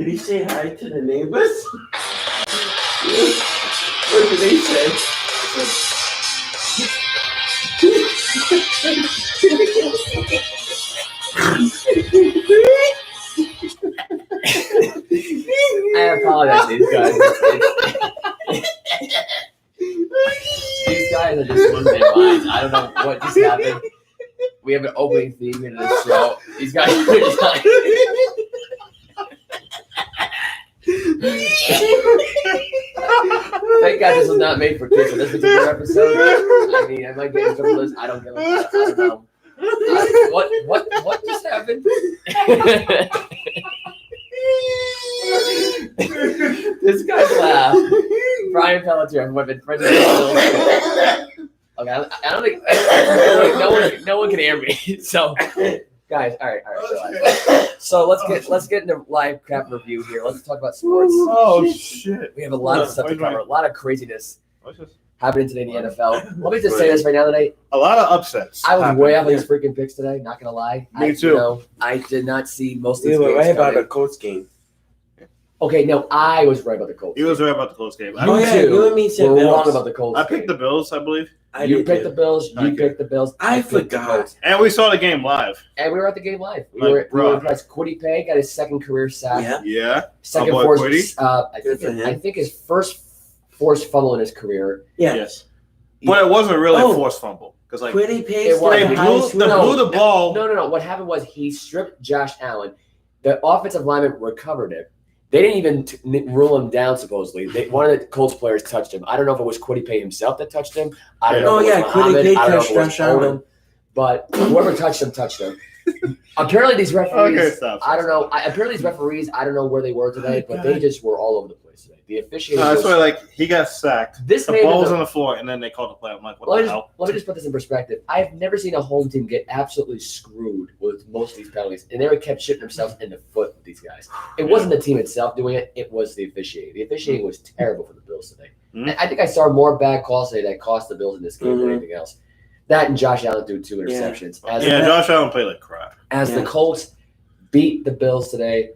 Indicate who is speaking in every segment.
Speaker 1: Did he say hi to the neighbors? What did they say?
Speaker 2: I apologize to these guys. These guys are just losing their minds. I don't know what just happened. We have an opening theme in this show. These guys are just like... Thank God this was not made for kids in this particular episode. I mean, I might get in trouble for this. I don't give a fuck. I don't know. What just happened? This guy's laugh. Brian Pelletier, I've been friends with him. Okay, I don't think no one can hear me. So, guys, all right. So let's get into live crap review here. Let's talk about sports.
Speaker 3: Oh shit!
Speaker 2: We have a lot of stuff to cover. A lot of craziness happening today in the NFL. Let me just say this right now today.
Speaker 3: A lot of upsets.
Speaker 2: I was way off these freaking picks today. Not gonna lie.
Speaker 3: Me too.
Speaker 2: I did not see most of these
Speaker 1: We were
Speaker 2: games
Speaker 1: right about
Speaker 2: coming.
Speaker 1: the Colts game.
Speaker 2: Okay, no, I was right about the Colts.
Speaker 3: He was right about the close game.
Speaker 1: Oh, yeah, you and me said
Speaker 2: were
Speaker 1: Bills.
Speaker 2: wrong about the Colts.
Speaker 3: I picked the Bills, I believe,
Speaker 2: You picked the Bills. You
Speaker 3: Okay.
Speaker 2: picked the Bills.
Speaker 1: I
Speaker 2: picked the
Speaker 1: forgot.
Speaker 2: Colts.
Speaker 3: and we saw the game live.
Speaker 2: And we were at the game live. We
Speaker 3: Like,
Speaker 2: were
Speaker 3: bro.
Speaker 2: impressed. Quiddy Pay got his second career sack.
Speaker 1: Yeah.
Speaker 3: Yeah,
Speaker 2: Second
Speaker 3: boy
Speaker 2: forced.
Speaker 3: Quiddy.
Speaker 1: Good for him.
Speaker 2: I think his first forced fumble in his career.
Speaker 1: Yeah.
Speaker 3: yes, but it wasn't really
Speaker 1: Oh.
Speaker 3: a forced fumble because like
Speaker 1: Quiddy pays
Speaker 2: It was.
Speaker 1: the
Speaker 3: they
Speaker 1: highest
Speaker 3: blew
Speaker 1: winner.
Speaker 3: the ball.
Speaker 2: No. What happened was he stripped Josh Allen. The offensive lineman recovered it. They didn't even rule him down, supposedly. One of the Colts players touched him. I don't know if it was Quiddy Pay himself that touched him. I don't know if it was
Speaker 1: Quiddy
Speaker 2: Muhammad.
Speaker 1: Pay
Speaker 2: I don't know if
Speaker 1: touched
Speaker 2: it was
Speaker 1: Josh Allen.
Speaker 2: Odom. But whoever touched him, touched him. Apparently, these referees,
Speaker 3: Okay, stop.
Speaker 2: I don't know. Apparently, these referees, I don't know where they were today, but they just were all over the place today. The officiating
Speaker 3: That's
Speaker 2: was...
Speaker 3: why like he got sacked.
Speaker 2: This
Speaker 3: The
Speaker 2: made
Speaker 3: ball
Speaker 2: it
Speaker 3: was
Speaker 2: a-
Speaker 3: on the floor, and then they called the play. I'm like, what
Speaker 2: Let
Speaker 3: the
Speaker 2: me,
Speaker 3: hell?
Speaker 2: let me just put this in perspective. I've never seen a home team get absolutely screwed with most of these penalties, and they were kept shooting themselves in the foot with these guys. It wasn't the team itself doing it; it was the officiating. The officiating was terrible for the Bills today.
Speaker 3: Mhm.
Speaker 2: And I think I saw more bad calls today that cost the Bills in this game than
Speaker 1: Mhm.
Speaker 2: anything else. That and Josh Allen threw 2 interceptions.
Speaker 3: Yeah, Josh Allen played like crap.
Speaker 2: As the
Speaker 1: Yeah.
Speaker 2: Colts beat the Bills today,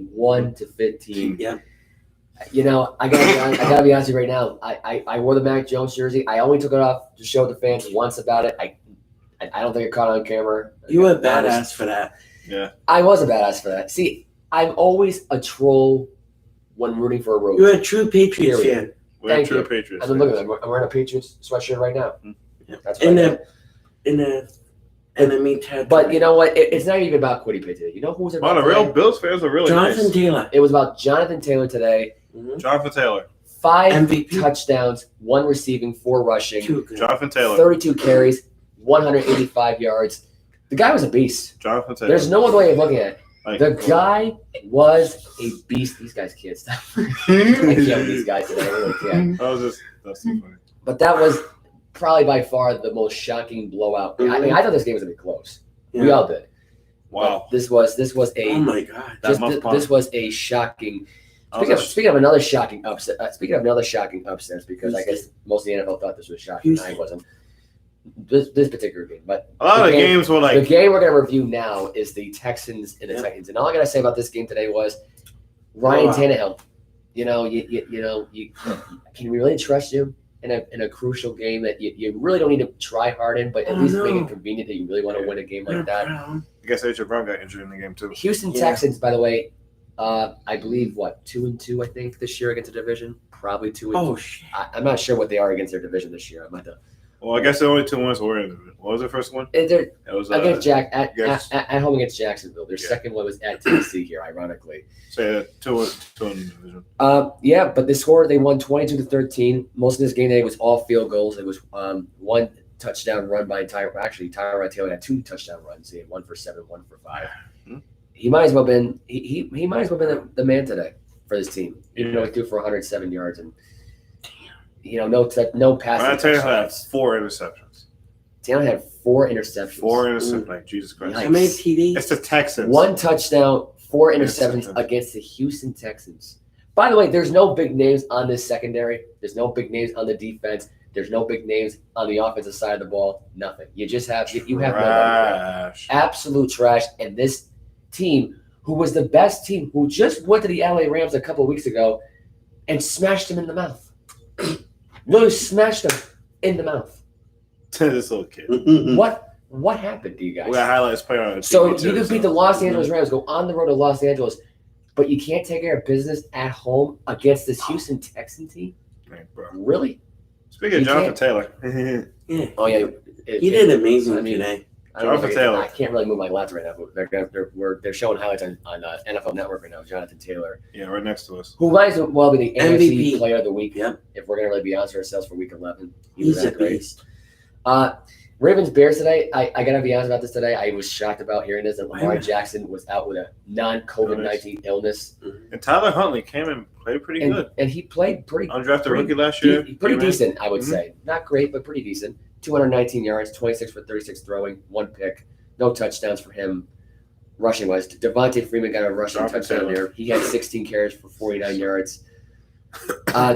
Speaker 2: 41-15.
Speaker 1: Yeah.
Speaker 2: You know, I gotta be honest with you right now. I wore the Mac Jones jersey. I only took it off to show the fans once about it. I don't think it caught on camera.
Speaker 1: You were a badass for that.
Speaker 3: Yeah,
Speaker 2: I was a badass for that. See, I'm always a troll when rooting for a road.
Speaker 1: You're a true Patriots
Speaker 2: Period.
Speaker 1: fan.
Speaker 3: we're
Speaker 2: Thank
Speaker 3: true
Speaker 2: you.
Speaker 3: Patriots.
Speaker 2: I mean, look at that. I'm wearing a Patriots sweatshirt right now.
Speaker 1: Yeah.
Speaker 2: That's what
Speaker 1: In
Speaker 2: I
Speaker 1: the
Speaker 2: did.
Speaker 1: in the enemy territory.
Speaker 2: But you know what? It's not even about Quiddy Pay today. You know who was
Speaker 3: Oh,
Speaker 2: about
Speaker 3: the
Speaker 2: today?
Speaker 3: real Bills fans are really
Speaker 1: Jonathan
Speaker 3: nice.
Speaker 1: Taylor.
Speaker 2: It was about Jonathan Taylor today.
Speaker 1: Mhm.
Speaker 3: Jonathan Taylor.
Speaker 2: 5
Speaker 1: MVP.
Speaker 2: touchdowns, 1 receiving, 4 rushing,
Speaker 1: Too good.
Speaker 3: Jonathan Taylor.
Speaker 2: 32 carries, 185 yards. The guy was a beast.
Speaker 3: Jonathan Taylor.
Speaker 2: There's no other way of looking at it.
Speaker 3: Like,
Speaker 2: The guy was a beast. These guys can't stop. I can't with these guys today. I really can't.
Speaker 3: that's so funny.
Speaker 2: But that was probably by far the most shocking blowout. I mean, I thought this game was gonna be close. We
Speaker 1: Yeah.
Speaker 2: all did.
Speaker 3: Wow.
Speaker 2: But this was a
Speaker 1: Oh my god.
Speaker 3: That muff punt.
Speaker 2: this was a shocking.
Speaker 3: I was
Speaker 2: Speaking of another shocking upset. Speaking of another shocking upset, because I guess most of the NFL thought this was shocking. I wasn't. This particular game, but
Speaker 3: a lot of games were
Speaker 2: the
Speaker 3: like,
Speaker 2: game we're going to review now is the Texans and the
Speaker 1: Yeah.
Speaker 2: Titans. And all I got to say about this game today was Ryan
Speaker 1: Wow.
Speaker 2: Tannehill. You know, can we really trust you in a crucial game that you really don't need to try hard in, but at
Speaker 1: Oh,
Speaker 2: least
Speaker 1: no.
Speaker 2: make it convenient that you really want to win a game like that.
Speaker 3: I guess AJ Brown got injured in the game too.
Speaker 2: Houston
Speaker 1: Yeah.
Speaker 2: Texans, by the way, I believe 2-2, I think, this year against the division. Probably 2-2.
Speaker 1: Oh shit.
Speaker 2: I'm not sure what they are against their division this year. I might have to.
Speaker 3: Well, I guess the only 2 wins were in. What was the first one?
Speaker 2: They're
Speaker 3: It was
Speaker 2: against at
Speaker 3: against-
Speaker 2: home against Jacksonville. Their
Speaker 3: Yeah.
Speaker 2: second one was at Tennessee here, ironically.
Speaker 3: say 2 in the division.
Speaker 2: Yeah, but the score, they won 22-13. Most of this game today was all field goals. It was 1 touchdown run by Tyrod Taylor had 2 touchdown runs. He had 1 for 7, 1 for 5.
Speaker 3: Hmm.
Speaker 2: He might as well been he might as well been the man today for this team. Even though he threw for 107 yards and no passing.
Speaker 3: Ryan Taylor had
Speaker 2: touchdowns.
Speaker 3: 4 interceptions.
Speaker 2: Taylor had 4 interceptions.
Speaker 3: 4 interceptions. Like, Jesus Christ.
Speaker 2: Yikes.
Speaker 1: How many TDs?
Speaker 3: It's the Texans.
Speaker 2: 1 touchdown, 4 interceptions
Speaker 3: Interceptions.
Speaker 2: against the Houston Texans. By the way, there's no big names on this secondary. There's no big names on the defense. There's no big names on the offensive side of the ball. Nothing. You just have you have nobody.
Speaker 3: Trash.
Speaker 2: Absolute trash. And this team who was the best team, who just went to the LA Rams a couple of weeks ago and smashed them in the mouth. Literally smashed them in the mouth.
Speaker 3: This little kid.
Speaker 2: What happened to you guys?
Speaker 3: We got highlights playing on the
Speaker 2: So
Speaker 3: TV
Speaker 2: you
Speaker 3: too,
Speaker 2: can beat the Los Angeles Rams, go on the road to Los Angeles, but you can't take care of business at home against this Houston Texan team?
Speaker 3: Man, bro.
Speaker 2: Really?
Speaker 3: Speaking of
Speaker 2: You
Speaker 3: Jonathan
Speaker 2: can't-
Speaker 3: Taylor.
Speaker 1: Yeah.
Speaker 2: Oh yeah,
Speaker 1: He did amazing
Speaker 2: I mean,
Speaker 1: today.
Speaker 2: I don't know
Speaker 3: Jonathan
Speaker 2: if
Speaker 3: Taylor.
Speaker 2: I can't really move my lats right now, but they're showing highlights on NFL Network right now. Jonathan Taylor,
Speaker 3: Yeah, right next to us.
Speaker 2: who might as well be the NFC
Speaker 1: MVP.
Speaker 2: Player of the Week.
Speaker 1: Yep.
Speaker 2: If we're gonna really be honest with ourselves for Week 11, he was
Speaker 1: He's a
Speaker 2: that great.
Speaker 1: beast.
Speaker 2: Ravens Bears today. I gotta be honest about this today. I was shocked about hearing this that
Speaker 1: Why
Speaker 2: Lamar
Speaker 1: not?
Speaker 2: Jackson was out with a non-COVID-19 illness,
Speaker 3: And Tyler Huntley came and played pretty good.
Speaker 2: and he played pretty
Speaker 3: Undrafted rookie last year.
Speaker 2: pretty
Speaker 3: Came in.
Speaker 2: decent, I would
Speaker 3: Mhm.
Speaker 2: say. Not great, but pretty decent. 219 yards, 26 for 36 throwing, 1 pick, no touchdowns for him. Rushing wise, Devontae Freeman got a rushing
Speaker 3: Jonathan
Speaker 2: touchdown
Speaker 3: Taylor.
Speaker 2: there. He had 16 carries for 49 yards.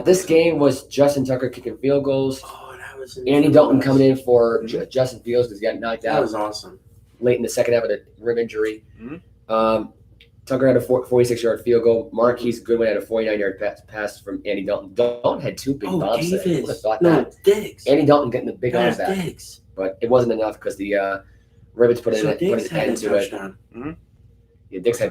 Speaker 2: This game was Justin Tucker kicking field goals.
Speaker 1: Oh, that was
Speaker 2: Andy Dalton coming in for Justin Fields because he got knocked
Speaker 1: That
Speaker 2: out
Speaker 1: was awesome.
Speaker 2: late in the second half of the rib injury.
Speaker 3: Mhm.
Speaker 2: Tucker had a 46-yard field goal. Marquise Goodwin had a 49-yard pass from Andy Dalton. Dalton had 2 big
Speaker 1: Oh,
Speaker 2: bombs today. Who would have
Speaker 1: Davis.
Speaker 2: thought
Speaker 1: No,
Speaker 2: that?
Speaker 1: Diggs.
Speaker 2: Andy Dalton getting the big arms
Speaker 1: Yeah,
Speaker 2: back,
Speaker 1: Diggs.
Speaker 2: but it wasn't enough because the Ravens put
Speaker 1: So
Speaker 2: an
Speaker 1: Diggs had a
Speaker 2: end to it.
Speaker 1: touchdown.
Speaker 2: Yeah, Diggs.
Speaker 3: Yeah,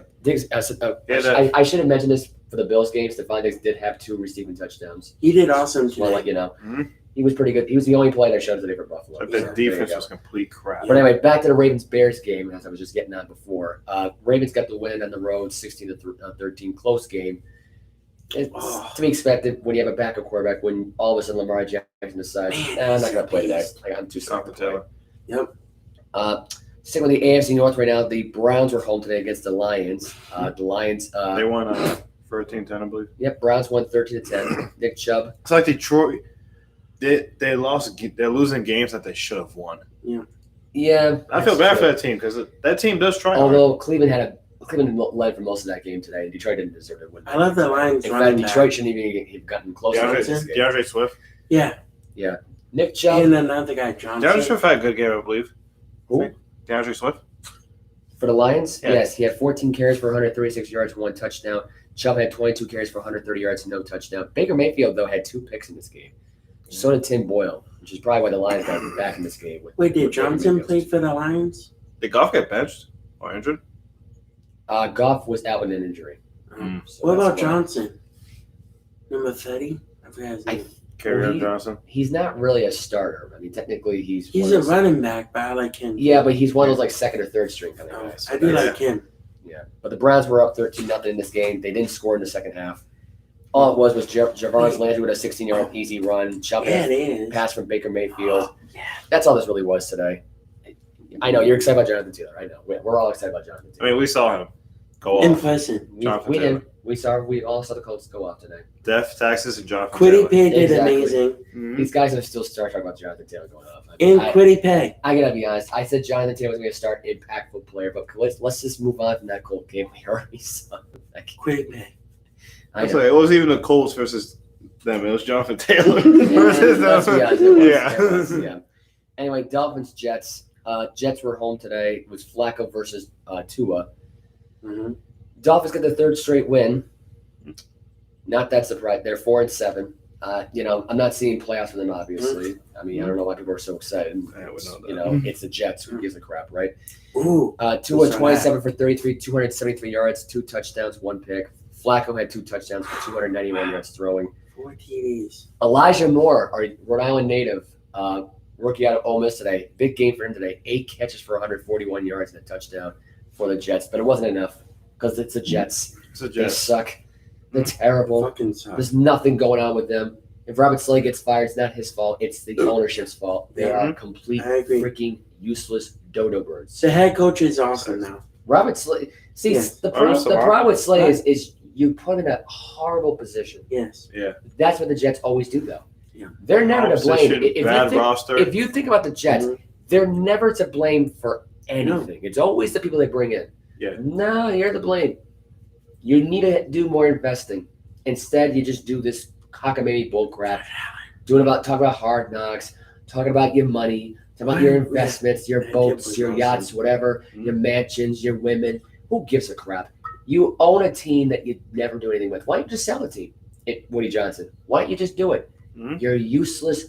Speaker 3: that-
Speaker 2: I should have mentioned this for the Bills game. Stephon Diggs did have 2 receiving touchdowns.
Speaker 1: He did awesome
Speaker 2: Just want to let
Speaker 1: today.
Speaker 2: you know.
Speaker 3: Mhm.
Speaker 2: He was pretty good. He was the only play that showed today for Buffalo.
Speaker 3: But
Speaker 2: So,
Speaker 3: the
Speaker 2: there you
Speaker 3: defense
Speaker 2: go.
Speaker 3: was complete crap.
Speaker 2: But anyway, back to the Ravens-Bears game, as I was just getting on before. Ravens got the win on the road, 16-13, close game. It's to be expected when you have a backup quarterback, when all of a sudden Lamar Jackson decides, I'm not going to play today. I'm too sorry to play.
Speaker 3: Taylor.
Speaker 2: Sticking with the AFC North right now, the Browns were home today against the Lions. The Lions,
Speaker 3: They won 13-10, I believe.
Speaker 2: yep, Browns won 13-10. Nick Chubb.
Speaker 3: It's like Detroit. They lost. They're losing games that they should have won.
Speaker 2: Yeah.
Speaker 3: I feel bad for that team because that team does try. hard.
Speaker 2: Although Cleveland led for most of that game today, and Detroit didn't deserve to win.
Speaker 1: I love the Lions
Speaker 2: In fact,
Speaker 1: running
Speaker 2: Detroit
Speaker 1: back.
Speaker 2: shouldn't even have gotten close to this game.
Speaker 3: DeAndre Swift.
Speaker 1: Yeah.
Speaker 2: Nick Chubb
Speaker 1: And another guy,
Speaker 3: DeAndre
Speaker 1: Johnson.
Speaker 3: Swift had a good game, I believe.
Speaker 2: Who?
Speaker 3: DeAndre Swift.
Speaker 2: for the Lions.
Speaker 3: Yeah.
Speaker 2: Yes, he had 14 carries for 136 yards, 1 touchdown. Chubb had 22 carries for 130 yards, no touchdown. Baker Mayfield, though, had 2 picks in this game. So did Tim Boyle, which is probably why the Lions got back in this game.
Speaker 1: Wait, did
Speaker 2: with Baker
Speaker 1: Johnson
Speaker 2: Mayfield.
Speaker 1: play for the Lions?
Speaker 3: Did Goff get benched or injured?
Speaker 2: Goff was out with an injury. So
Speaker 1: What
Speaker 2: that's
Speaker 1: about
Speaker 2: why.
Speaker 1: Johnson? Number 30? I forgot his name.
Speaker 3: Carrion
Speaker 2: he-
Speaker 3: Johnson.
Speaker 2: He's not really a starter. I mean, technically, he's
Speaker 1: He's
Speaker 2: one
Speaker 1: a
Speaker 2: of those-
Speaker 1: running back, but I like him.
Speaker 2: Yeah, but he's one of those like second or third string kind of
Speaker 1: Oh,
Speaker 2: guys.
Speaker 1: I do
Speaker 3: Yeah.
Speaker 1: like him.
Speaker 2: Yeah, but the Browns were up 13-0 in this game. They didn't score in the second half. All it was Javon Landry with a 16-yard easy run. Chubb
Speaker 1: Yeah,
Speaker 2: had
Speaker 1: it is.
Speaker 2: pass from Baker Mayfield.
Speaker 1: Oh, yeah.
Speaker 2: That's all this really was today. I know you're excited about Jonathan Taylor. I know we're all excited about Jonathan
Speaker 3: I
Speaker 2: Taylor.
Speaker 3: mean, we saw him go
Speaker 1: In
Speaker 3: off.
Speaker 1: person.
Speaker 3: Jonathan
Speaker 2: We
Speaker 3: Taylor.
Speaker 2: did. We all saw the Colts go off today.
Speaker 3: Death, taxes, and Jonathan
Speaker 1: Quiddy
Speaker 3: Taylor.
Speaker 1: Pay did
Speaker 2: Exactly.
Speaker 1: amazing.
Speaker 3: Mhm.
Speaker 2: These guys are still talking about Jonathan Taylor going off. I mean,
Speaker 1: And Quiddy Pay.
Speaker 2: I gotta be honest. I said Jonathan Taylor was going to start impactful player, but let's just move on from that Colt game. We already saw. Like,
Speaker 1: Quiddy Pay.
Speaker 2: I
Speaker 3: It's
Speaker 2: know.
Speaker 3: like, it wasn't even the Colts versus them. It was Jonathan Taylor
Speaker 1: Yeah,
Speaker 3: versus
Speaker 2: Let's be
Speaker 3: them.
Speaker 2: honest, it was-
Speaker 3: Yeah.
Speaker 2: it was, yeah. Anyway, Dolphins Jets. Jets were home today. It was Flacco versus Tua.
Speaker 1: Mhm.
Speaker 2: Dolphins got their 3rd straight win. Not that surprised. They're 4-7. I'm not seeing playoffs for them. Obviously, I mean, I don't know why people are so excited.
Speaker 3: Yeah, we know that.
Speaker 2: You know, it's the Jets. Who gives a crap, right?
Speaker 1: Ooh.
Speaker 2: Tua
Speaker 1: saw
Speaker 2: 27 for 33, 273 yards, 2 touchdowns, 1 pick. Flacco had 2 touchdowns for 291 yards throwing.
Speaker 1: 4 TDs.
Speaker 2: Elijah Moore, our Rhode Island native, rookie out of Ole Miss today. Big game for him today. 8 catches for 141 yards and a touchdown for the Jets, but it wasn't enough because it's the Jets.
Speaker 3: It's a
Speaker 2: They
Speaker 3: Jet.
Speaker 2: suck. They're terrible.
Speaker 1: Fucking sucks.
Speaker 2: There's nothing going on with them. If Robert Slay gets fired, it's not his fault. It's the ownership's fault. They are complete
Speaker 1: I agree.
Speaker 2: freaking useless dodo birds.
Speaker 1: The head coach is awesome now.
Speaker 2: Robert Slay. See,
Speaker 1: Yes.
Speaker 2: the problem with Slay is you put him in a horrible position.
Speaker 1: Yes.
Speaker 2: That's what the Jets always do, though.
Speaker 1: Yeah.
Speaker 2: They're never to blame.
Speaker 3: Opposition, bad roster.
Speaker 2: If you think about the Jets,
Speaker 1: Mhm.
Speaker 2: they're never to blame for anything. It's always the people they bring in.
Speaker 3: Yeah.
Speaker 2: No, you're to blame. You need to do more investing. Instead, you just do this cockamamie bull crap. Talking about hard knocks, talking about your money, talking about your
Speaker 1: Yeah.
Speaker 2: investments, your
Speaker 1: That
Speaker 2: boats,
Speaker 1: was
Speaker 2: your
Speaker 1: awesome.
Speaker 2: yachts, whatever,
Speaker 3: Mhm.
Speaker 2: your mansions, your women. Who gives a crap? You own a team that you never do anything with. Why don't you just sell the team? Woody Johnson. Why don't you just do it?
Speaker 3: Mhm.
Speaker 2: You're a useless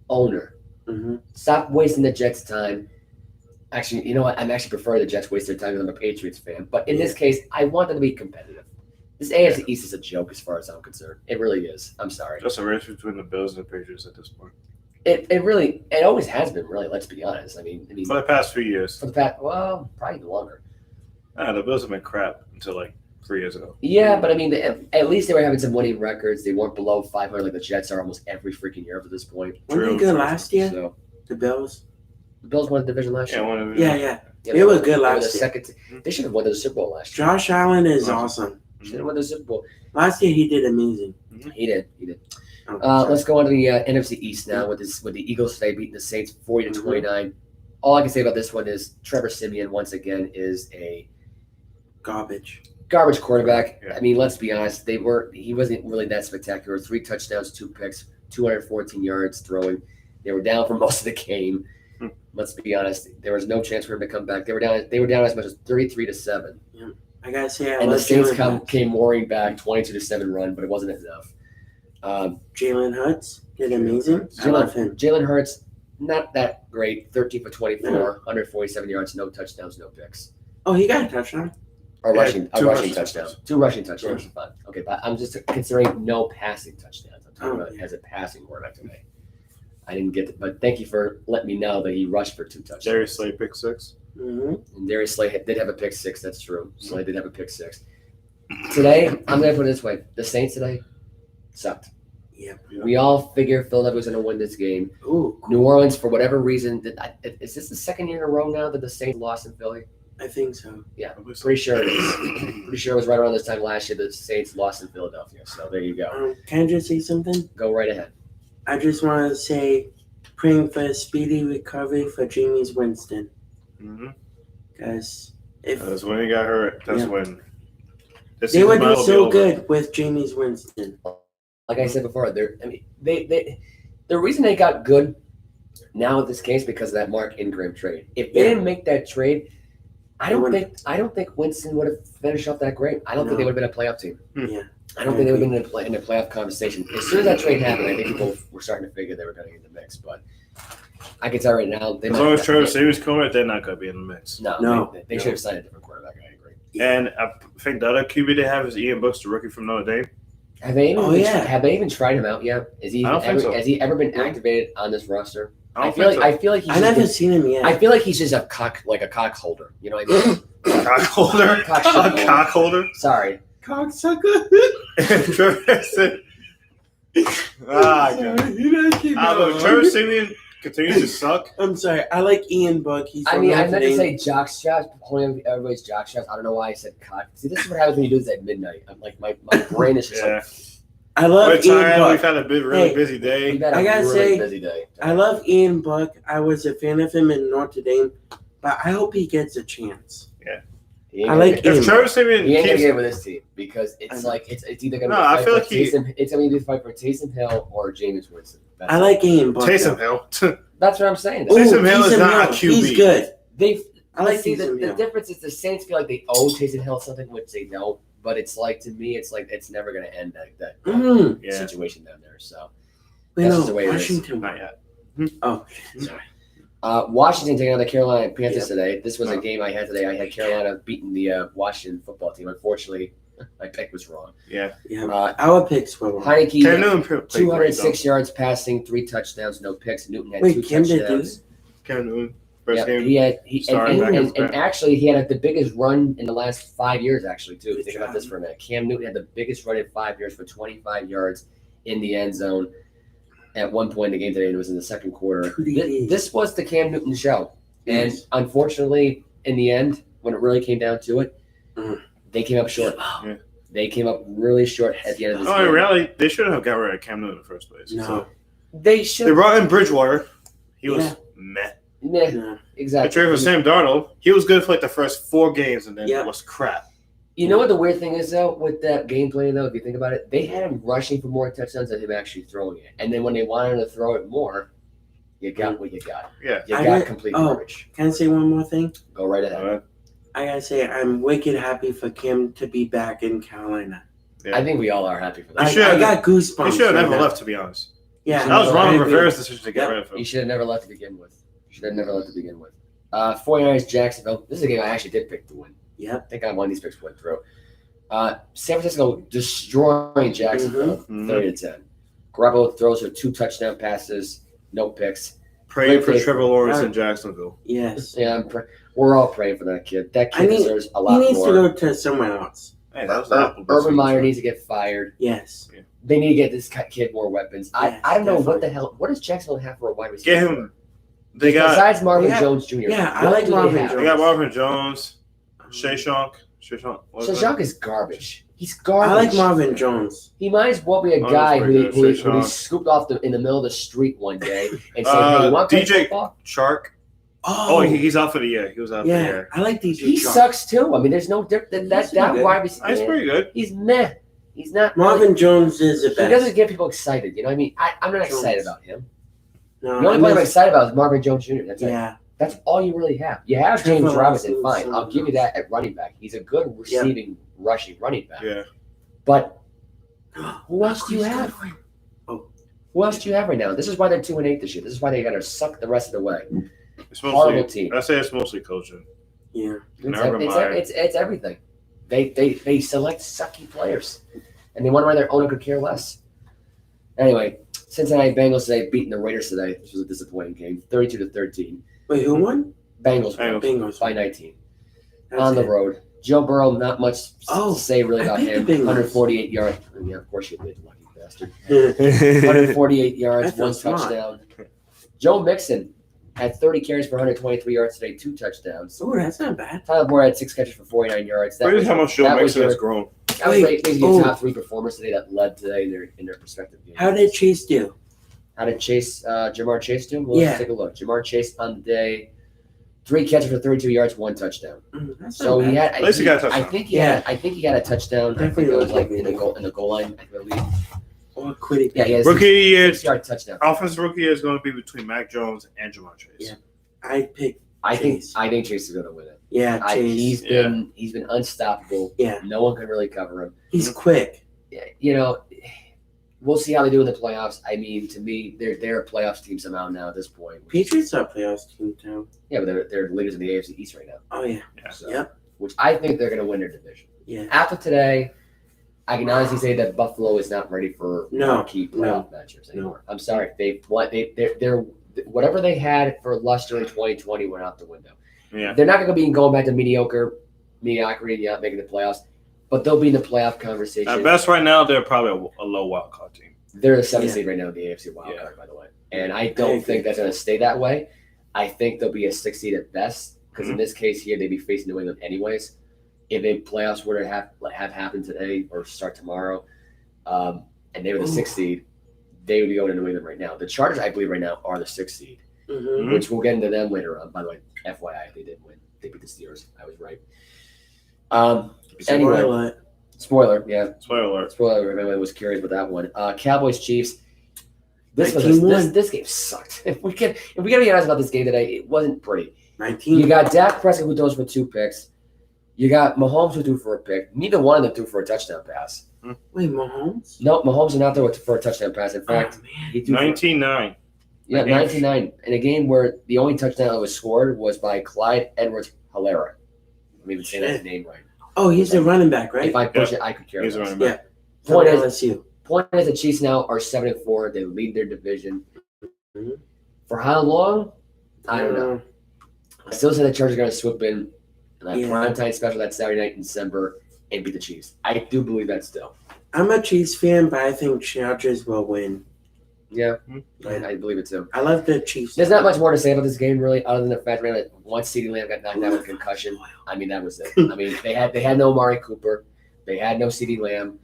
Speaker 2: owner.
Speaker 1: Mm-hmm.
Speaker 2: Stop wasting the Jets' time. Actually, you know what? I'm actually prefer the Jets waste their time because I'm a Patriots fan. But in this case, I want them to be competitive. This AFC East is a joke as far as I'm concerned. It really is. I'm sorry.
Speaker 3: Just a race between the Bills and the Patriots at this point.
Speaker 2: It always has been, really. Let's be honest. I mean,
Speaker 3: For the past few years.
Speaker 2: for the past, well, probably longer.
Speaker 3: The Bills have been crap until like 3 years ago.
Speaker 2: Yeah, but I mean, at least they were having some winning records. They weren't below 500 like the Jets are almost every freaking year up to this point.
Speaker 1: Weren't they good last year?
Speaker 2: So
Speaker 1: The Bills.
Speaker 2: the Bills won the division last year.
Speaker 1: Yeah. They were good last year.
Speaker 2: They should have won the Super Bowl last year.
Speaker 1: Josh Allen is awesome.
Speaker 2: Should have won the Super Bowl.
Speaker 1: Last year he did amazing.
Speaker 2: He did.
Speaker 1: Oh,
Speaker 2: Let's go on to the NFC East now with the Eagles today beating the Saints 40-29. All I can say about this one is Trevor Siemian once again is a
Speaker 1: garbage
Speaker 2: quarterback.
Speaker 3: Yeah.
Speaker 2: I mean, let's be honest. He wasn't really that spectacular. 3 touchdowns, 2 picks, 214 yards throwing. They were down for most of the game. Let's be honest. There was no chance for him to come back. They were down as much as 33-7.
Speaker 1: I gotta say,
Speaker 2: and the Saints came roaring back, 22-7 run, but it wasn't enough.
Speaker 1: Jalen Hurts did amazing. I love him.
Speaker 2: Jalen Hurts, not that great. 13 for 24, 147 yards, no touchdowns, no picks.
Speaker 1: Oh, he got a touchdown.
Speaker 2: A rushing touchdown.
Speaker 3: touchdowns.
Speaker 2: 2 rushing touchdowns. Fine. Okay, but I'm just considering no passing touchdowns. I'm talking about as a passing quarterback today. I didn't get it, but thank you for letting me know that he rushed for 2 touchdowns.
Speaker 3: Darius Slay pick 6.
Speaker 1: Mm-hmm.
Speaker 2: And Darius Slay did have a pick 6. That's true. Slay did have a pick 6. Today, I'm going to put it this way. The Saints today sucked.
Speaker 1: Yep.
Speaker 2: We all figure Philadelphia was going to win this game.
Speaker 1: Ooh,
Speaker 2: New Orleans, for whatever reason, is this the second year in a row now that the Saints lost in Philly?
Speaker 1: I think so.
Speaker 2: Yeah, pretty sure it is. Pretty sure it was right around this time last year that the Saints lost in Philadelphia. So there you go.
Speaker 1: Can I just say something?
Speaker 2: Go right ahead.
Speaker 1: I just want to say, praying for a speedy recovery for Jameis Winston. Because
Speaker 3: That's when he got hurt. That's when.
Speaker 1: They would do so good with Jameis Winston.
Speaker 2: Like I said before, the reason they got good now with this case because of that Mark Ingram trade. If they didn't make that trade, I don't think Winston would have finished off that great. I don't think they would have been a playoff team.
Speaker 1: Yeah.
Speaker 2: I don't think they would have been in a playoff conversation. As soon as that trade happened, I think people were starting to figure they were going to get in the mix. But I can tell right now,
Speaker 3: as long as Trevor Siemian's coming, they're not going to be in the mix.
Speaker 2: No. They should have signed a different quarterback. I agree.
Speaker 3: And I think the other QB they have is Ian Brooks, the rookie from Notre Dame.
Speaker 2: Have they even tried him out yet? Has he ever been activated on this roster? I feel like he's
Speaker 1: I've never seen him yet.
Speaker 2: I feel like he's just a cock holder. You know what I mean?
Speaker 3: Cock holder? Cock holder?
Speaker 2: Sorry.
Speaker 1: Cocksucker.
Speaker 3: Trevor said, Trevor Siemian continues to suck.
Speaker 1: I'm sorry. I like Ian Book. He's
Speaker 2: I meant to say jock straps, holding everybody's jock straps. I don't know why I said cock. See, this is what happens when you do this at midnight. I'm like, my brain is just like.
Speaker 1: I love Ian Book.
Speaker 3: We've had a really busy day.
Speaker 1: I gotta say,
Speaker 2: busy day.
Speaker 1: I love Ian Book. I was a fan of him in Notre Dame, but I hope he gets a chance.
Speaker 3: Yeah.
Speaker 1: I like Ian.
Speaker 3: If Trevor Siemian
Speaker 2: he ain't gonna get with this team because it's either gonna be
Speaker 3: I feel like
Speaker 2: it's gonna be a fight for Taysom Hill or Jameis Winston.
Speaker 1: I like Ian Book.
Speaker 3: Taysom Hill.
Speaker 2: That's what I'm saying.
Speaker 3: Taysom Hill is not a QB.
Speaker 1: He's good.
Speaker 2: I like the difference is the Saints feel like they owe Taysom Hill something, which they don't. But it's like, to me, it's like it's never going to end that situation down there. So that's just the way
Speaker 1: Washington.
Speaker 3: Not yet.
Speaker 1: Oh,
Speaker 2: sorry. Washington taking on the Carolina Panthers today. This was a game I had today. I had Carolina beating the Washington football team. Unfortunately, my pick was wrong.
Speaker 3: Yeah.
Speaker 1: Our picks were wrong.
Speaker 2: Heineke, 206 yards passing, 3 touchdowns, no picks. Newton had 2 touchdowns.
Speaker 3: Cam Newton. First game.
Speaker 2: And actually, he had the biggest run in the last 5 years, actually, too. Think about this for a minute. Cam Newton had the biggest run in 5 years for 25 yards in the end zone at one point in the game today. It was in the second quarter. This was the Cam Newton show. And unfortunately, in the end, when it really came down to it, they came up short.
Speaker 3: Yeah.
Speaker 2: They came up really short at the end of this game.
Speaker 3: Really? They should have got rid of Cam Newton in the first place.
Speaker 1: No.
Speaker 3: So
Speaker 2: they should.
Speaker 3: They brought in Bridgewater. He was meh.
Speaker 2: Yeah, exactly.
Speaker 3: I traded for Sam Darnold. He was good for like the first 4 games, and then it was crap.
Speaker 2: You know what the weird thing is, though, with that game plan, though, if you think about it? They had him rushing for more touchdowns than him actually throwing it. And then when they wanted him to throw it more, you got what you got.
Speaker 3: Yeah.
Speaker 2: You got complete coverage.
Speaker 1: Can I say one more thing?
Speaker 2: Go right ahead.
Speaker 1: I gotta say, I'm wicked happy for Kim to be back in Carolina.
Speaker 3: Yeah.
Speaker 2: I think we all are happy for
Speaker 1: I,
Speaker 2: that.
Speaker 1: I got goosebumps.
Speaker 3: He should have
Speaker 1: right
Speaker 3: never
Speaker 1: now.
Speaker 3: left, to be honest.
Speaker 1: Yeah,
Speaker 3: That was
Speaker 2: I
Speaker 3: Ron
Speaker 1: agree.
Speaker 3: Rivera's decision to get
Speaker 1: Yep.
Speaker 3: rid of him.
Speaker 2: He should have never left to begin with. 49ers, Jacksonville. This is a game I actually did pick to win.
Speaker 1: Yep.
Speaker 2: I think I won these picks went through. San Francisco destroying Jacksonville,
Speaker 3: Mhm.
Speaker 2: 30-10. Garoppolo throws her 2 touchdown passes, no picks.
Speaker 3: Praying for
Speaker 2: Great
Speaker 3: Trevor
Speaker 2: day.
Speaker 3: Lawrence in Jacksonville.
Speaker 1: Yes.
Speaker 2: Yeah, we're all praying for that kid. That kid deserves a lot
Speaker 1: He needs
Speaker 2: more.
Speaker 1: to go to somewhere else.
Speaker 3: Hey, that was
Speaker 2: Urban Meyer needs to get fired.
Speaker 1: Yes.
Speaker 2: They need to get this kid more weapons.
Speaker 1: Yes,
Speaker 2: I don't know what
Speaker 1: definitely.
Speaker 2: the hell. What does Jacksonville have for a wide receiver?
Speaker 3: Get him. They got
Speaker 2: Besides Marvin
Speaker 1: Yeah.
Speaker 2: Jones Jr.
Speaker 1: Yeah, I
Speaker 2: what
Speaker 1: like
Speaker 2: do they
Speaker 1: Marvin
Speaker 2: have?
Speaker 1: Jones.
Speaker 3: they got Marvin Jones, Shashank.
Speaker 2: Shashank is garbage. He's
Speaker 1: I
Speaker 2: garbage.
Speaker 1: like Marvin Jones.
Speaker 2: He might as well be a
Speaker 3: Oh,
Speaker 2: guy
Speaker 3: that's
Speaker 2: who
Speaker 3: pretty good.
Speaker 2: he
Speaker 3: Shashank.
Speaker 2: scooped off in the middle of the street one day and said, "Hey, you want to play
Speaker 3: DJ
Speaker 2: football?"
Speaker 3: Shark.
Speaker 1: Oh,
Speaker 3: He's out for the year. He was out for the
Speaker 1: yeah.
Speaker 3: year.
Speaker 1: I like DJ
Speaker 2: He
Speaker 1: Shark.
Speaker 2: sucks too. I mean, there's no difference.
Speaker 1: He's
Speaker 2: That
Speaker 1: pretty
Speaker 2: wide receiver,
Speaker 3: That's pretty good.
Speaker 2: he's meh. He's not.
Speaker 1: Marvin Jones is the
Speaker 2: He
Speaker 1: best.
Speaker 2: doesn't get people excited. You know what I mean? I'm not
Speaker 1: Jones.
Speaker 2: excited about him.
Speaker 1: No,
Speaker 2: The only
Speaker 1: I
Speaker 2: player I'm
Speaker 1: miss-
Speaker 2: excited about is Marvin Jones Jr. That's it.
Speaker 1: Yeah.
Speaker 2: That's all you really have. You have
Speaker 1: Trevor
Speaker 2: James Robinson,
Speaker 1: Lawrence,
Speaker 2: fine.
Speaker 1: someone
Speaker 2: I'll give you that at running back. He's a good receiving, rushing running back.
Speaker 3: Yeah.
Speaker 2: But who else do you
Speaker 1: Who's
Speaker 2: have?
Speaker 1: going?
Speaker 2: Who else do you have right now? This is why they're 2-8 this year. This is why they got to suck the rest of the way.
Speaker 3: It's
Speaker 2: Horrible
Speaker 3: mostly.
Speaker 2: team.
Speaker 3: I say it's mostly coaching.
Speaker 1: Yeah.
Speaker 2: It's everything. They select sucky players, and they wonder why their owner could care less. Anyway, Cincinnati Bengals today beating the Raiders today. This was a disappointing game, 32-13.
Speaker 1: Wait, who won?
Speaker 2: Bengals won
Speaker 1: Bengals.
Speaker 2: by 19
Speaker 1: That's
Speaker 2: on the
Speaker 1: it.
Speaker 2: road. Joe Burrow, not much to say really
Speaker 1: I
Speaker 2: about
Speaker 1: picked
Speaker 2: him.
Speaker 1: the Bengals.
Speaker 2: 148 yards. Yeah, of course you did, lucky bastard.
Speaker 1: Yeah.
Speaker 2: 148 yards,
Speaker 1: I feel
Speaker 2: 1
Speaker 1: smart.
Speaker 2: touchdown. Joe Mixon had 30 carries for 123 yards today, 2 touchdowns.
Speaker 1: Oh, that's not bad.
Speaker 2: Tyler Boyd had 6 catches for 49 yards.
Speaker 3: Crazy how much Joe
Speaker 2: that was
Speaker 3: Mixon has
Speaker 2: your-
Speaker 3: grown.
Speaker 2: That was
Speaker 1: Wait,
Speaker 2: basically
Speaker 1: oh.
Speaker 2: your top 3 performers today that led today in their respective games.
Speaker 1: How did Chase do?
Speaker 2: How did Jamar Chase do? Well,
Speaker 1: Yeah.
Speaker 2: let's take a look. Jamar Chase on the day, 3 catches for 32 yards, 1 touchdown.
Speaker 1: That's
Speaker 2: So
Speaker 1: not
Speaker 2: he
Speaker 1: bad.
Speaker 2: had.
Speaker 3: At least he got a
Speaker 2: I
Speaker 3: touchdown.
Speaker 2: think he had. I think he got a touchdown. I think it was like in the goal line. I believe.
Speaker 1: Or quit
Speaker 2: Yeah, he had a
Speaker 3: Rookie year,
Speaker 2: 6-yard touchdown.
Speaker 3: offensive rookie year is going to be between Mac Jones and Jamar Chase.
Speaker 1: Yeah. I picked.
Speaker 2: I think
Speaker 1: Chase.
Speaker 2: Chase is going to win it.
Speaker 1: Yeah, Chase.
Speaker 2: He's been unstoppable.
Speaker 1: Yeah.
Speaker 2: No one can really cover him.
Speaker 1: He's quick.
Speaker 2: You know, we'll see how they do in the playoffs. I mean, to me, they're a playoffs team somehow now at this point.
Speaker 1: Patriots are playoffs team too.
Speaker 2: Yeah, but they're leaders in the AFC East right now.
Speaker 1: Oh yeah.
Speaker 2: So,
Speaker 1: Yep.
Speaker 2: Which I think they're going to win their division.
Speaker 1: Yeah.
Speaker 2: After today, I can honestly say that Buffalo is not ready for
Speaker 1: No,
Speaker 2: key playoff matchups anymore. I'm sorry, they're whatever they had for luster in 2020 went out the window.
Speaker 3: Yeah.
Speaker 2: They're not going to be going back to mediocrity, yeah, making the playoffs, but they'll be in the playoff conversation.
Speaker 3: At best, right now, they're probably a low wild card team.
Speaker 2: They're the 7th
Speaker 1: Yeah.
Speaker 2: seed right now in the AFC wild
Speaker 3: Yeah.
Speaker 2: card, by the way. And I don't
Speaker 1: agree.
Speaker 2: think that's going to stay that way. I think they'll be a 6th seed at best, because in this case here, they'd be facing New England anyways. If the playoffs were to have happened today or start tomorrow, and they were the 6th seed, they would be going to New England right now. The Chargers, I believe, right now are the 6th seed,
Speaker 1: Mm-hmm.
Speaker 2: which we'll get into them later on. By the way, FYI, they did win. They beat the Steelers. I was right. Anyway,
Speaker 1: Spoiler.
Speaker 2: spoiler, yeah.
Speaker 3: Spoiler alert.
Speaker 2: Spoiler, if anyone was curious about that one. Cowboys Chiefs. This
Speaker 1: 19-1.
Speaker 2: game sucked. If we can be honest about this game today, it wasn't pretty.
Speaker 1: 19.
Speaker 2: You got Dak Prescott who throws for 2 picks. You got Mahomes who threw for a pick. Neither one of them threw for a touchdown pass.
Speaker 1: Wait, Mahomes?
Speaker 2: No, Mahomes did not throw for a touchdown pass. In fact,
Speaker 1: Oh, man.
Speaker 2: he threw
Speaker 3: 19-9.
Speaker 2: 19-9 in a game where the only touchdown that was scored was by Clyde Edwards-Helaire. I'm even saying that name right.
Speaker 1: Oh, he's the running back, right?
Speaker 2: If I push it, I could care
Speaker 3: He's
Speaker 2: less.
Speaker 3: running back.
Speaker 2: Point
Speaker 1: From
Speaker 2: is,
Speaker 1: LSU.
Speaker 2: the Chiefs now are 7-4. They lead their division.
Speaker 1: Mhm.
Speaker 2: For how long? I don't know. I still say the Chargers are going to swoop in that
Speaker 1: Yeah.
Speaker 2: primetime special that Saturday night in December and beat the Chiefs. I do believe that still.
Speaker 1: I'm a Chiefs fan, but I think Chargers will win.
Speaker 2: Yeah,
Speaker 1: Yeah.
Speaker 2: I believe it too.
Speaker 1: I love the Chiefs.
Speaker 2: There's not much more to say about this game, really, other than the fact that once CeeDee Lamb got knocked out with a concussion. I mean, that was it. I mean, they had no Amari Cooper. They had no CeeDee Lamb.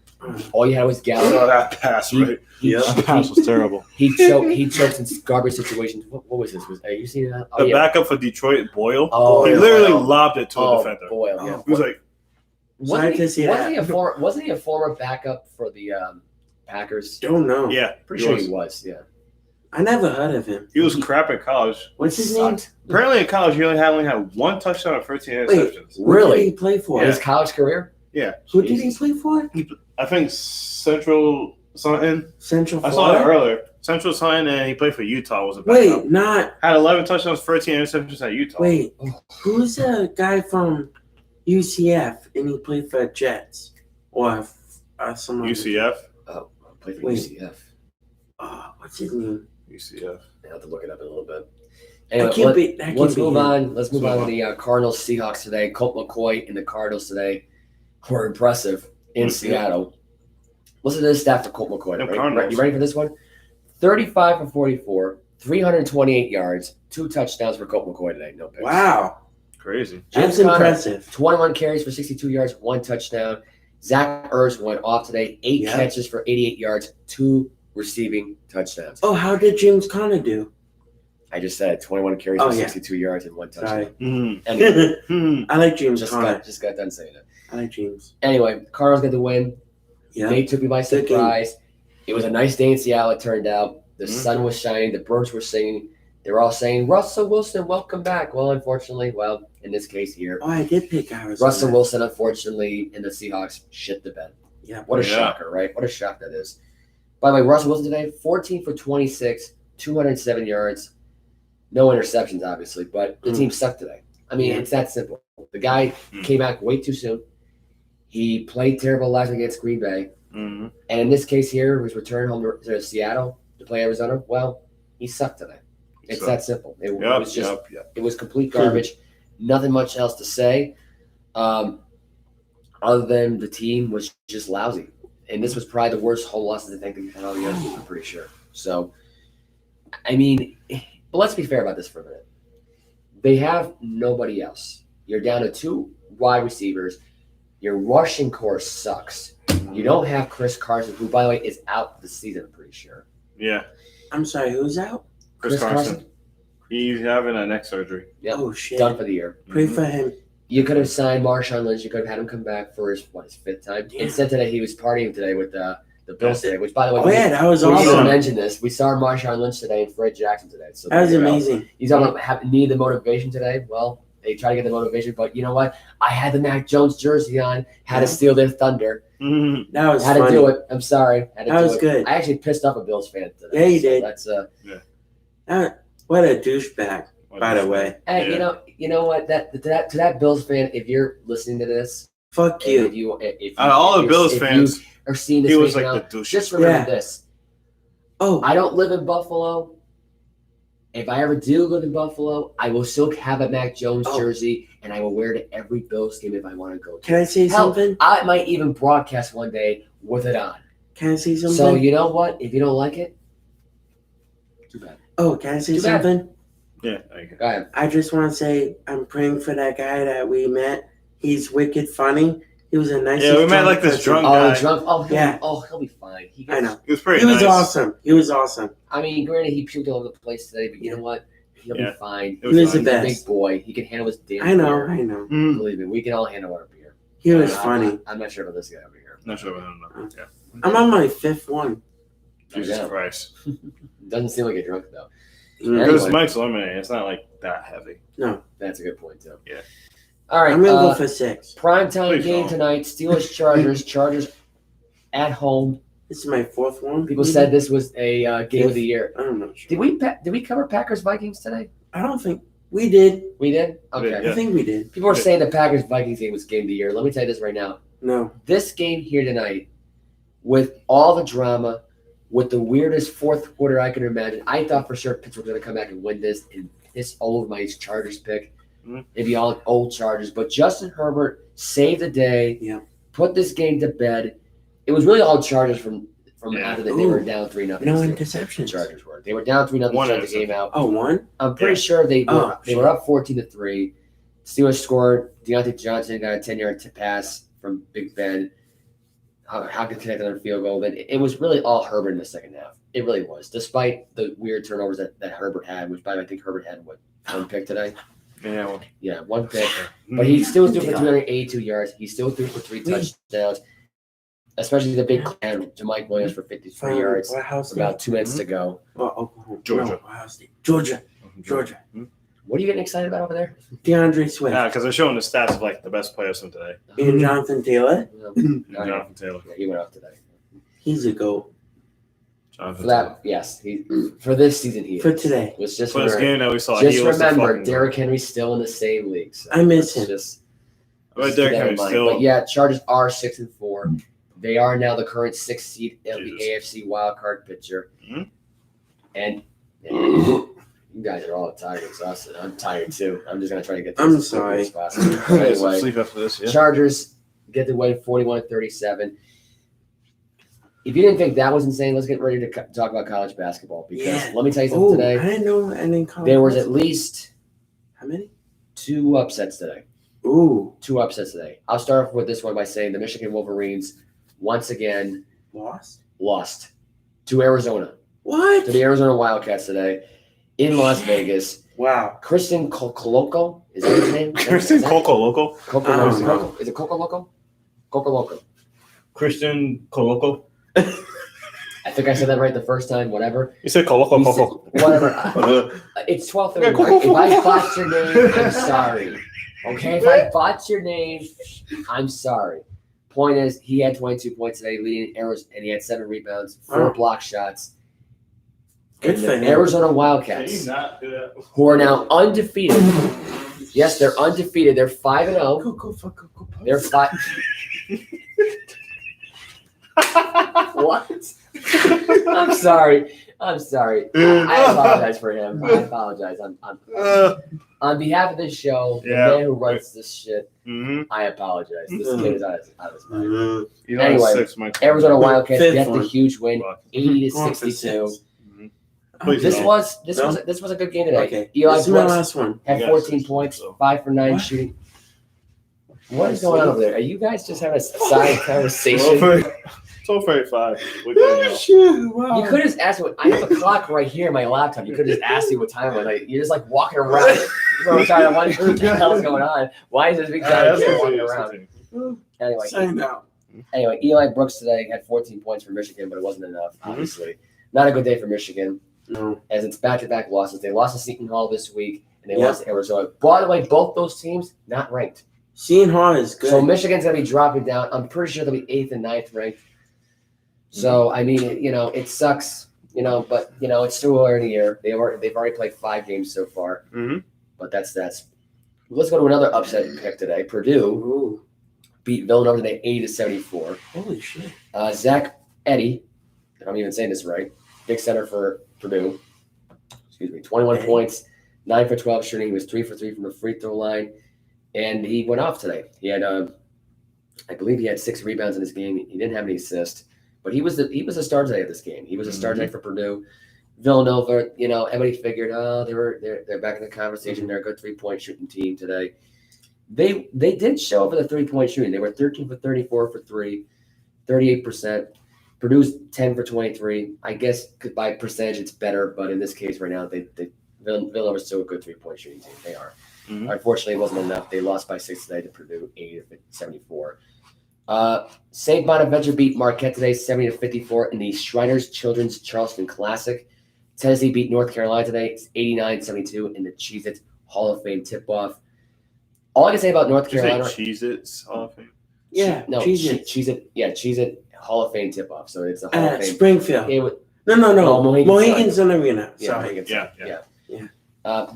Speaker 2: All you had was
Speaker 3: Oh,
Speaker 2: Gallup.
Speaker 3: that pass,
Speaker 2: He-
Speaker 3: right?
Speaker 2: he-
Speaker 3: That pass was terrible.
Speaker 2: He choked in garbage situations. What was this? Are you seeing that?
Speaker 3: The backup for Detroit, Boyle,
Speaker 2: Oh,
Speaker 3: he
Speaker 2: yeah.
Speaker 3: literally lobbed it to a
Speaker 2: Oh,
Speaker 3: defender.
Speaker 2: Boyle, yeah.
Speaker 3: He was like,
Speaker 1: Sorry to see
Speaker 2: wasn't
Speaker 1: that.
Speaker 2: Wasn't he a former backup for the Packers?
Speaker 1: Don't know.
Speaker 3: yeah.
Speaker 2: Pretty
Speaker 3: he
Speaker 2: sure
Speaker 3: was.
Speaker 2: he was. Yeah.
Speaker 1: I never heard of him.
Speaker 3: He was crap at college.
Speaker 1: What's his name?
Speaker 3: Apparently in college, he only had 1 touchdown and 13 interceptions.
Speaker 1: What
Speaker 2: Really?
Speaker 1: did he play for?
Speaker 2: His college career?
Speaker 3: Yeah.
Speaker 1: Who did he play for?
Speaker 3: I think Central something.
Speaker 1: Central
Speaker 3: I
Speaker 1: Florida.
Speaker 3: saw it earlier. Central something, and he played for Utah. Was a backup.
Speaker 1: Wait, not.
Speaker 3: Had 11 touchdowns, 13 interceptions at Utah.
Speaker 1: Wait, who's the guy from UCF and he played for Jets or some other-
Speaker 3: UCF.
Speaker 2: Played for
Speaker 1: Wait.
Speaker 2: UCF.
Speaker 1: What's his name?
Speaker 3: UCF.
Speaker 2: I have to look it up in a little bit.
Speaker 1: That
Speaker 2: Anyway,
Speaker 1: can't be. That
Speaker 2: let's
Speaker 1: can't be
Speaker 2: move
Speaker 1: him.
Speaker 2: on. Let's move on to the Cardinals Seahawks today. Colt McCoy and the Cardinals today were impressive in Seattle. Listen to this stat for Colt McCoy.
Speaker 3: Cardinals.
Speaker 2: You ready for this one? 35 for 44, 328 yards, 2 touchdowns for Colt McCoy today. No picks.
Speaker 1: Wow,
Speaker 3: Crazy.
Speaker 1: that's
Speaker 2: James Conner,
Speaker 1: impressive.
Speaker 2: 21 carries for 62 yards, 1 touchdown. Zach Ertz went off today, 8
Speaker 1: Yeah.
Speaker 2: catches for 88 yards, 2 receiving touchdowns.
Speaker 1: Oh, how did James Conner do?
Speaker 2: I just said 21 carries
Speaker 1: Oh,
Speaker 2: for
Speaker 1: yeah.
Speaker 2: 62 yards and 1 touchdown.
Speaker 1: Sorry.
Speaker 3: Mm-hmm.
Speaker 2: Anyway,
Speaker 1: I like James
Speaker 2: just
Speaker 1: Conner.
Speaker 2: got done saying it.
Speaker 1: I like James.
Speaker 2: Anyway, Cardinals got the win.
Speaker 1: Yeah.
Speaker 2: They took me by
Speaker 1: Good game.
Speaker 2: surprise. It was a nice day in Seattle, it turned out. The
Speaker 3: Mhm.
Speaker 2: sun was shining. The birds were singing. They were all saying, Russell Wilson, welcome back. Well, unfortunately, in this case here,
Speaker 1: Oh, I did pick Arizona.
Speaker 2: Russell Wilson, unfortunately, and the Seahawks shit the bed.
Speaker 1: Yeah.
Speaker 2: What a
Speaker 3: Yeah.
Speaker 2: shocker, right? What a shock that is. By the way, Russell Wilson today, 14 for 26, 207 yards. No interceptions, obviously, but the team sucked today. I mean,
Speaker 1: Yeah.
Speaker 2: it's that simple. The guy came back way too soon. He played terrible last week against Green Bay.
Speaker 3: Mm-hmm.
Speaker 2: And in this case here, his return home to Seattle to play Arizona, well, he sucked today. It's that simple. It was just it was complete garbage. Nothing much else to say. Other than the team was just lousy. And this was probably the worst whole loss I think they've had all year, I'm pretty sure. So, I mean, but let's be fair about this for a minute. They have nobody else. You're down to 2 wide receivers. Your rushing core sucks. You don't have Chris Carson, who, by the way, is out this season, I'm pretty sure.
Speaker 3: Yeah.
Speaker 1: I'm sorry, who's out?
Speaker 3: Chris Carson. He's having a neck surgery.
Speaker 2: Yep.
Speaker 1: Oh, shit.
Speaker 2: Done for the year.
Speaker 1: Pray for him.
Speaker 2: You could have signed Marshawn Lynch. You could have had him come back for his 5th time.
Speaker 1: Yeah.
Speaker 2: Instead, today he was partying today with the Bills today, which, by the way,
Speaker 1: Oh, yeah, that was
Speaker 2: we didn't
Speaker 1: awesome.
Speaker 2: mention this. We saw Marshawn Lynch today and Fred Jackson today. So
Speaker 1: That was
Speaker 2: there you go.
Speaker 1: amazing.
Speaker 2: He's talking about need the motivation today. Well, they try to get the motivation, but you know what? I had the Mac Jones jersey on, had to steal their thunder.
Speaker 3: Mm-hmm.
Speaker 1: That was
Speaker 2: Had
Speaker 1: funny.
Speaker 2: to do it. I'm sorry. Had to
Speaker 1: That
Speaker 2: do
Speaker 1: was
Speaker 2: it.
Speaker 1: good.
Speaker 2: I actually pissed off a Bills fan today.
Speaker 1: Yeah, you
Speaker 2: so
Speaker 1: did.
Speaker 2: That's
Speaker 1: What a douchebag, by the way.
Speaker 2: Hey,
Speaker 3: Yeah.
Speaker 2: you know what? To that Bills fan, if you're listening to this,
Speaker 1: Fuck
Speaker 2: and
Speaker 1: you.
Speaker 2: if you
Speaker 3: All the
Speaker 2: if-
Speaker 3: Bills
Speaker 2: if
Speaker 3: fans,
Speaker 2: you are seeing this
Speaker 3: he was
Speaker 2: right
Speaker 3: like
Speaker 2: now,
Speaker 3: the douche.
Speaker 2: just remember
Speaker 1: Yeah.
Speaker 2: this.
Speaker 1: Oh,
Speaker 2: I don't live in Buffalo. If I ever do live in Buffalo, I will still have a Mac Jones
Speaker 1: Oh.
Speaker 2: jersey, and I will wear it to every Bills game if I want to go to.
Speaker 1: can I say
Speaker 2: Hell,
Speaker 1: something?
Speaker 2: I might even broadcast one day with it on.
Speaker 1: Can I say something?
Speaker 2: So you know what? If you don't like it, too bad.
Speaker 1: Oh, can I say
Speaker 2: Too bad.
Speaker 1: something?
Speaker 3: Yeah. Okay.
Speaker 2: Go ahead.
Speaker 1: I just want to say I'm praying for that guy that we met. He's wicked funny. He was a nice.
Speaker 3: Yeah, we met like this drunk guy.
Speaker 2: Drunk. Oh,
Speaker 1: Yeah.
Speaker 2: He'll be fine.
Speaker 1: I know.
Speaker 3: He was pretty
Speaker 1: He was
Speaker 3: nice.
Speaker 1: awesome. He was awesome.
Speaker 2: I mean, granted, he puked all over the place today, but you know what? He'll
Speaker 3: Yeah.
Speaker 2: be fine.
Speaker 3: It
Speaker 1: He was the
Speaker 3: fine.
Speaker 2: He's a
Speaker 1: best.
Speaker 2: big boy. He can handle his damn
Speaker 1: I know.
Speaker 2: beer.
Speaker 1: I know.
Speaker 3: Mm.
Speaker 2: Believe me, we can all handle our beer.
Speaker 1: He was
Speaker 2: I'm
Speaker 1: funny.
Speaker 2: not- I'm not sure about this guy over here.
Speaker 3: Not sure about him. No. Yeah.
Speaker 1: I'm on my 5th one.
Speaker 3: Jesus
Speaker 2: Yeah.
Speaker 3: Christ.
Speaker 2: Doesn't seem like a drunk though.
Speaker 1: Mm.
Speaker 3: Because
Speaker 2: Anyway.
Speaker 3: Mike's lemonade, it's not like that heavy.
Speaker 2: That's a good point too.
Speaker 3: Yeah.
Speaker 2: All right.
Speaker 1: I'm gonna go for 6.
Speaker 2: Primetime
Speaker 3: Please
Speaker 2: game
Speaker 3: don't.
Speaker 2: tonight. Steelers Chargers. Chargers at home.
Speaker 1: This is my 4th one.
Speaker 2: People said this was a game of the year.
Speaker 1: I don't know.
Speaker 2: Did we cover Packers Vikings today?
Speaker 1: I don't think we did.
Speaker 2: We did. Okay.
Speaker 3: Yeah.
Speaker 1: I think we did.
Speaker 2: People are saying the Packers Vikings game was game of the year. Let me tell you this right now.
Speaker 1: No.
Speaker 2: This game here tonight, with all the drama, with the weirdest 4th quarter I can imagine, I thought for sure Pittsburgh was going to come back and win this and piss all over my Chargers pick.
Speaker 3: Mhm.
Speaker 2: Maybe all old Chargers. But Justin Herbert saved the day,
Speaker 1: Yeah.
Speaker 2: put this game to bed. It was really all Chargers from
Speaker 3: Yeah.
Speaker 2: after they were down 3-0.
Speaker 1: No
Speaker 2: The
Speaker 1: interceptions.
Speaker 2: Chargers were. They were down 3-0
Speaker 3: One
Speaker 2: to start the game out.
Speaker 1: Oh, 1?
Speaker 2: I'm pretty
Speaker 3: Yeah.
Speaker 2: sure they
Speaker 1: Oh,
Speaker 2: were up 14-3. Steelers scored. Deontay Johnson got a 10-yard pass from Big Ben. Hopkins connected on a field goal. But it was really all Herbert in the second half. It really was, despite the weird turnovers that Herbert had, which by the way, I think Herbert had, 1 pick today?
Speaker 3: Yeah. Well,
Speaker 2: Yeah, 1 pick. But he still threw for
Speaker 1: Yeah.
Speaker 2: 382 yards. He still threw for 3
Speaker 1: Wait.
Speaker 2: touchdowns. especially the big clan to Mike Williams for 53 yards.
Speaker 1: Ohio
Speaker 2: with
Speaker 1: State.
Speaker 2: about 2 minutes to go.
Speaker 1: Oklahoma.
Speaker 3: Georgia.
Speaker 1: No, Ohio State. Georgia.
Speaker 2: What are you getting excited about over there?
Speaker 1: DeAndre Swift.
Speaker 3: Yeah, because they're showing the stats of like the best players from today.
Speaker 1: And Jonathan Taylor.
Speaker 3: Jonathan Taylor.
Speaker 2: Yeah, he went off today.
Speaker 1: He's a GOAT.
Speaker 3: Jonathan
Speaker 2: For that, yes. For this season, he
Speaker 1: For
Speaker 2: is.
Speaker 1: today.
Speaker 2: Was just
Speaker 3: For this game that we saw,
Speaker 2: just
Speaker 3: he was the
Speaker 2: remember,
Speaker 3: fucking
Speaker 2: Derrick Henry's still in the same league. So
Speaker 1: I miss him.
Speaker 2: Just
Speaker 3: But Derrick
Speaker 2: keep that in
Speaker 3: Henry's
Speaker 2: mind.
Speaker 3: still.
Speaker 2: But yeah, Chargers are 6-4. They are now the current 6th seed of the
Speaker 3: Jesus.
Speaker 2: AFC wildcard picture.
Speaker 3: Mhm.
Speaker 2: And you guys are all tired, exhausted. I'm tired too. I'm just gonna try to get.
Speaker 1: I'm
Speaker 2: this as quickly
Speaker 1: sorry.
Speaker 2: as possible.
Speaker 3: Get some
Speaker 2: Anyway,
Speaker 3: sleep after this. Yeah.
Speaker 2: Chargers get the win 41-37. If you didn't think that was insane, let's get ready to talk about college basketball because
Speaker 1: Yeah.
Speaker 2: let me tell you something
Speaker 1: I
Speaker 2: today.
Speaker 1: didn't know. And then
Speaker 2: There was at least
Speaker 1: how many?
Speaker 2: 2 upsets today.
Speaker 1: Ooh,
Speaker 2: 2 upsets today. I'll start off with this one by saying the Michigan Wolverines once again lost to Arizona,
Speaker 1: What?
Speaker 2: to the Arizona Wildcats today in Las Vegas.
Speaker 1: Wow.
Speaker 2: Kristen Coloco, is that his name?
Speaker 3: Christian Coco Loco.
Speaker 2: Coco
Speaker 1: I don't
Speaker 2: Loco.
Speaker 1: know.
Speaker 2: Is it Coco Loco? Coco Loco.
Speaker 3: Christian Coloco.
Speaker 2: I think I said that right the first time. Whatever.
Speaker 3: You said Coloco
Speaker 2: You
Speaker 3: Coco.
Speaker 2: said- whatever. It's 12:30. If I botched your name, I'm sorry. Okay, if I botched your name, I'm sorry. Point is, he had 22 points today, leading Arizona, and he had 7 rebounds, 4
Speaker 1: Wow.
Speaker 2: block shots.
Speaker 1: Good
Speaker 2: And
Speaker 1: for
Speaker 2: the
Speaker 1: him.
Speaker 2: Arizona
Speaker 3: Can
Speaker 2: Wildcats,
Speaker 3: you not do that?
Speaker 2: who are now undefeated. Yes, they're undefeated. They're 5-0.
Speaker 1: Coco.
Speaker 2: They're 5. What? I'm sorry. I apologize for him. I apologize. On behalf of this show,
Speaker 3: Yeah.
Speaker 2: the man who writes this shit,
Speaker 3: Mm-hmm.
Speaker 2: I apologize. This kid is out of his mind.
Speaker 1: Mm-hmm.
Speaker 2: Anyway, Arizona Wildcats
Speaker 1: Fifth
Speaker 2: get the
Speaker 1: one.
Speaker 2: huge win,
Speaker 3: Fuck.
Speaker 2: 80-62.
Speaker 3: Please
Speaker 2: This
Speaker 3: don't.
Speaker 2: was a good game today.
Speaker 1: Okay.
Speaker 2: Eli
Speaker 1: This is my
Speaker 2: Brooks
Speaker 1: last one.
Speaker 2: had
Speaker 3: Yeah,
Speaker 2: 14
Speaker 3: so-
Speaker 2: points,
Speaker 3: so.
Speaker 2: 5 for 9
Speaker 1: What?
Speaker 2: shooting. What is going on over there? Are you guys just having a side conversation?
Speaker 3: 12:35. We're going now.
Speaker 1: Shit, wow.
Speaker 2: You could have just asked me. I have a clock right here in my laptop. You could have just asked me what time it was. Like, you're just like walking around. So I'm trying to wonder what the hell's going on. Why is this big giant kid walking around?
Speaker 1: Sign out.
Speaker 2: Anyway, Eli Brooks today had 14 points for Michigan, but it wasn't enough, obviously. Not a good day for Michigan,
Speaker 1: No.
Speaker 2: as it's back-to-back losses. They lost to Seton Hall this week, and they
Speaker 1: Yeah.
Speaker 2: lost to Arizona. By the way, both those teams not ranked.
Speaker 1: Seeing Hall is good.
Speaker 2: So Michigan's going to be dropping down. I'm pretty sure they'll be 8th and 9th ranked. So, I mean, it sucks, but, it's still early in the year. They've already played 5 games so far,
Speaker 3: Mhm.
Speaker 2: but that's. Let's go to another upset pick today. Purdue
Speaker 1: Ooh.
Speaker 2: beat Villanova today 80-74.
Speaker 1: Holy shit.
Speaker 2: Zach Eddy, if I'm even saying this right, big center for Purdue. 21
Speaker 1: Eddy.
Speaker 2: points, 9 for 12 shooting. He was 3 for 3 from the free throw line, and he went off today. He had, I believe, he had 6 rebounds in this game. He didn't have any assists, but he was the star today of this game. He was a star today for Purdue. Villanova, everybody figured, they're back in the conversation. They're a good 3-point shooting team today. They did show up for the 3-point shooting. They were 13 for 34 for 3, 38%. Purdue's 10 for 23. I guess by percentage it's better, but in this case right now, Villanova's still a good 3-point shooting team. They are.
Speaker 3: Mhm.
Speaker 2: Unfortunately, it wasn't enough. They lost by 6 today to Purdue, 80-74. St. Bonaventure beat Marquette today, 70-54 in the Shriners Children's Charleston Classic. Tennessee beat North Carolina today, 89-72 in the Cheez-It Hall of Fame tip-off. All I can say about North
Speaker 3: Did you
Speaker 2: Carolina,
Speaker 3: say Cheez-Its Hall of Fame?
Speaker 1: Yeah.
Speaker 2: no,
Speaker 1: Cheez-It.
Speaker 2: Cheez-It Hall of Fame tip-off. So it's a Hall of Fame.
Speaker 1: Springfield.
Speaker 2: It was,
Speaker 1: No.
Speaker 2: No,
Speaker 1: Mohegan's Sun Arena.
Speaker 2: yeah,
Speaker 1: Sorry.
Speaker 2: Mohegan
Speaker 3: Yeah,
Speaker 2: Sun,
Speaker 3: yeah.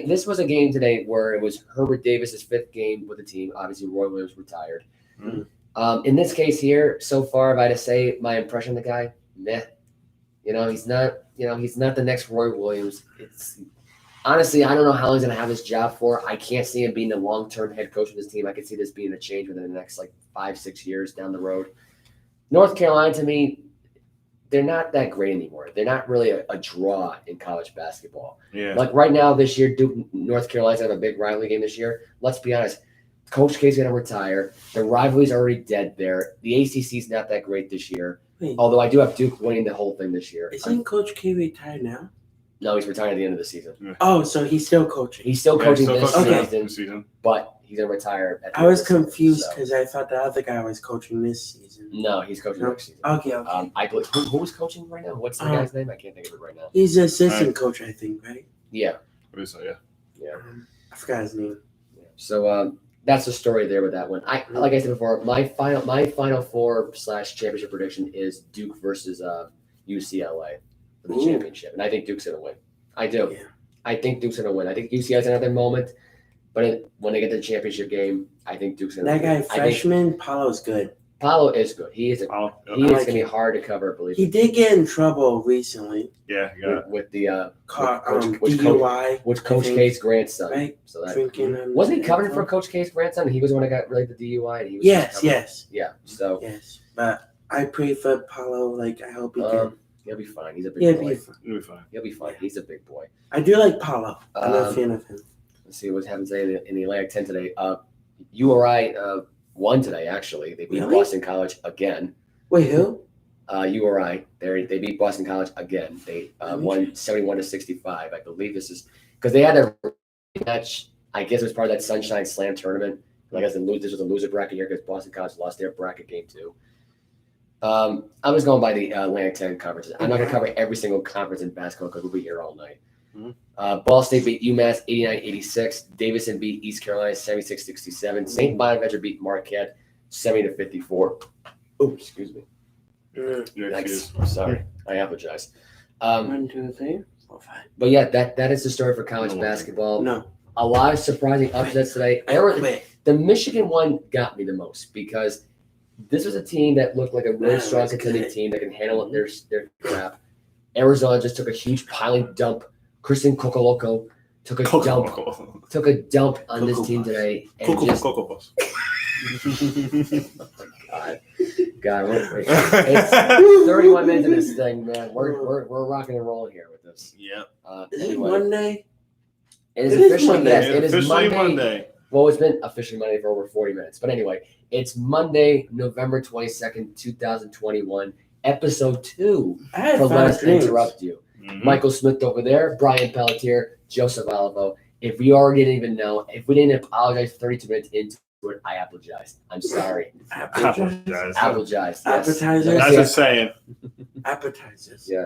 Speaker 2: This was a game today where it was Herbert Davis's 5th game with the team. Obviously, Roy Williams retired.
Speaker 3: Mhm.
Speaker 2: In this case here, so far, if I had to say my impression of the guy, meh. He's not. He's not the next Roy Williams. Honestly, I don't know how long he's gonna have this job for. I can't see him being the long-term head coach of this team. I could see this being a change within the next 5-6 years down the road. North Carolina, to me, they're not that great anymore. They're not really a draw in college basketball.
Speaker 3: Yeah.
Speaker 2: Like right now, this year, North Carolina's have a big rivalry game this year. Let's be honest. Coach K's going to retire. The rivalry's already dead there. The ACC's not that great this year.
Speaker 1: Wait,
Speaker 2: Although I do have Duke winning the whole thing this year.
Speaker 1: isn't Coach K retired now?
Speaker 2: No, he's retiring at the end of the season.
Speaker 1: Oh, so he's still coaching.
Speaker 2: He's still coaching
Speaker 3: so
Speaker 2: this
Speaker 3: close to
Speaker 2: season,
Speaker 3: the season.
Speaker 2: but he's gonna retire. At the
Speaker 1: I
Speaker 2: end
Speaker 1: was
Speaker 2: of the season,
Speaker 1: confused
Speaker 2: so-
Speaker 1: because I thought the other guy was coaching this season.
Speaker 2: No, he's coaching next season.
Speaker 1: Okay, okay.
Speaker 2: I believe who's coaching right now? What's the guy's name? I can't think of it right now.
Speaker 1: He's the assistant coach, I think, right?
Speaker 2: Yeah.
Speaker 3: So, yeah.
Speaker 2: Yeah.
Speaker 1: I forgot his name.
Speaker 2: So that's the story there with that one. Like I said before, my final four / championship prediction is Duke versus UCLA for the championship, and I think Duke's gonna win. I do.
Speaker 1: Yeah.
Speaker 2: I think Duke's gonna win. I think UCLA's another moment, but when they get to the championship game, I think Duke's gonna
Speaker 1: That
Speaker 2: win.
Speaker 1: guy, freshman, Paulo's good.
Speaker 2: Paulo is good. He is.
Speaker 3: Oh,
Speaker 2: He is
Speaker 1: like
Speaker 2: gonna be
Speaker 1: him.
Speaker 2: hard to cover, I believe.
Speaker 1: He did get in trouble recently.
Speaker 3: yeah, you got it.
Speaker 2: with the
Speaker 1: Which
Speaker 2: which
Speaker 1: DUI.
Speaker 2: which Coach
Speaker 1: I think,
Speaker 2: K's grandson.
Speaker 1: right?
Speaker 2: So that
Speaker 1: Drinking. and-
Speaker 2: wasn't he covering for Coach K's grandson? He was the one that got related to DUI. And he was
Speaker 1: Yes,
Speaker 2: covering-
Speaker 1: yes,
Speaker 2: Yeah. So
Speaker 1: yes. But I pray for Paulo. Like, I hope he can.
Speaker 2: he'll be fine. He's a big
Speaker 1: Yeah,
Speaker 2: boy.
Speaker 3: You'll be fine.
Speaker 2: He'll be fine. He's a big boy.
Speaker 1: I do like Paulo. I'm a
Speaker 2: Um,
Speaker 1: fan of him.
Speaker 2: Let's see what's happening today in the Atlantic 10 today. URI won today, actually. They beat
Speaker 1: Really?
Speaker 2: Boston College again.
Speaker 1: Wait, who?
Speaker 2: URI, they beat Boston College again. They won 71-65. I believe this is because they had a match. I guess it was part of that Sunshine Slam tournament. Like this was a loser bracket here because Boston College lost their bracket game too. I was going by the Atlantic 10 conferences. I'm not going to cover every single conference in basketball because we'll be here all night. Ball State beat UMass 89-86. Davidson beat East Carolina 76-67. St. Bonaventure beat Marquette 70-54. Oh, excuse me.
Speaker 3: You're
Speaker 2: Thanks.
Speaker 3: excused.
Speaker 2: Sorry, I apologize.
Speaker 1: 1, 2, 3, 4, 5.
Speaker 2: But yeah, that is the story for college
Speaker 3: No.
Speaker 2: basketball.
Speaker 1: No.
Speaker 2: A lot of surprising upsets today.
Speaker 1: Wait.
Speaker 2: The Michigan one got me the most because this was a team that looked like a really
Speaker 1: That
Speaker 2: strong
Speaker 1: was
Speaker 2: contending
Speaker 1: good.
Speaker 2: team that can handle their crap. Arizona just took a huge piling dump. Kristen Kokoloko took a dump on this
Speaker 1: Cocoa
Speaker 2: team
Speaker 1: Puffs.
Speaker 2: today. And just,
Speaker 3: Cocoa Puffs.
Speaker 2: God, it's 31 minutes of this thing, man. We're rocking and rolling here with this.
Speaker 3: Yep.
Speaker 1: Is it
Speaker 2: Anyway,
Speaker 1: Monday?
Speaker 2: it is
Speaker 1: It is
Speaker 2: officially
Speaker 1: Monday.
Speaker 2: yes, it is
Speaker 3: Officially
Speaker 2: Monday. Well, it's been officially Monday for over 40 minutes. But anyway, it's Monday, November 22nd, 2021, episode 2
Speaker 1: I had
Speaker 2: for Let
Speaker 1: 5
Speaker 2: Us
Speaker 1: drinks.
Speaker 2: Interrupt You.
Speaker 3: Mhm.
Speaker 2: Michael Smith over there, Brian Pelletier, Joseph Olivo. If we already didn't even know, if we didn't apologize 32 minutes into it, I apologize. I'm sorry.
Speaker 3: Apologize.
Speaker 2: Apologize. Yes.
Speaker 1: Appetizers.
Speaker 3: That's just saying.
Speaker 1: Appetizers.
Speaker 2: Yeah.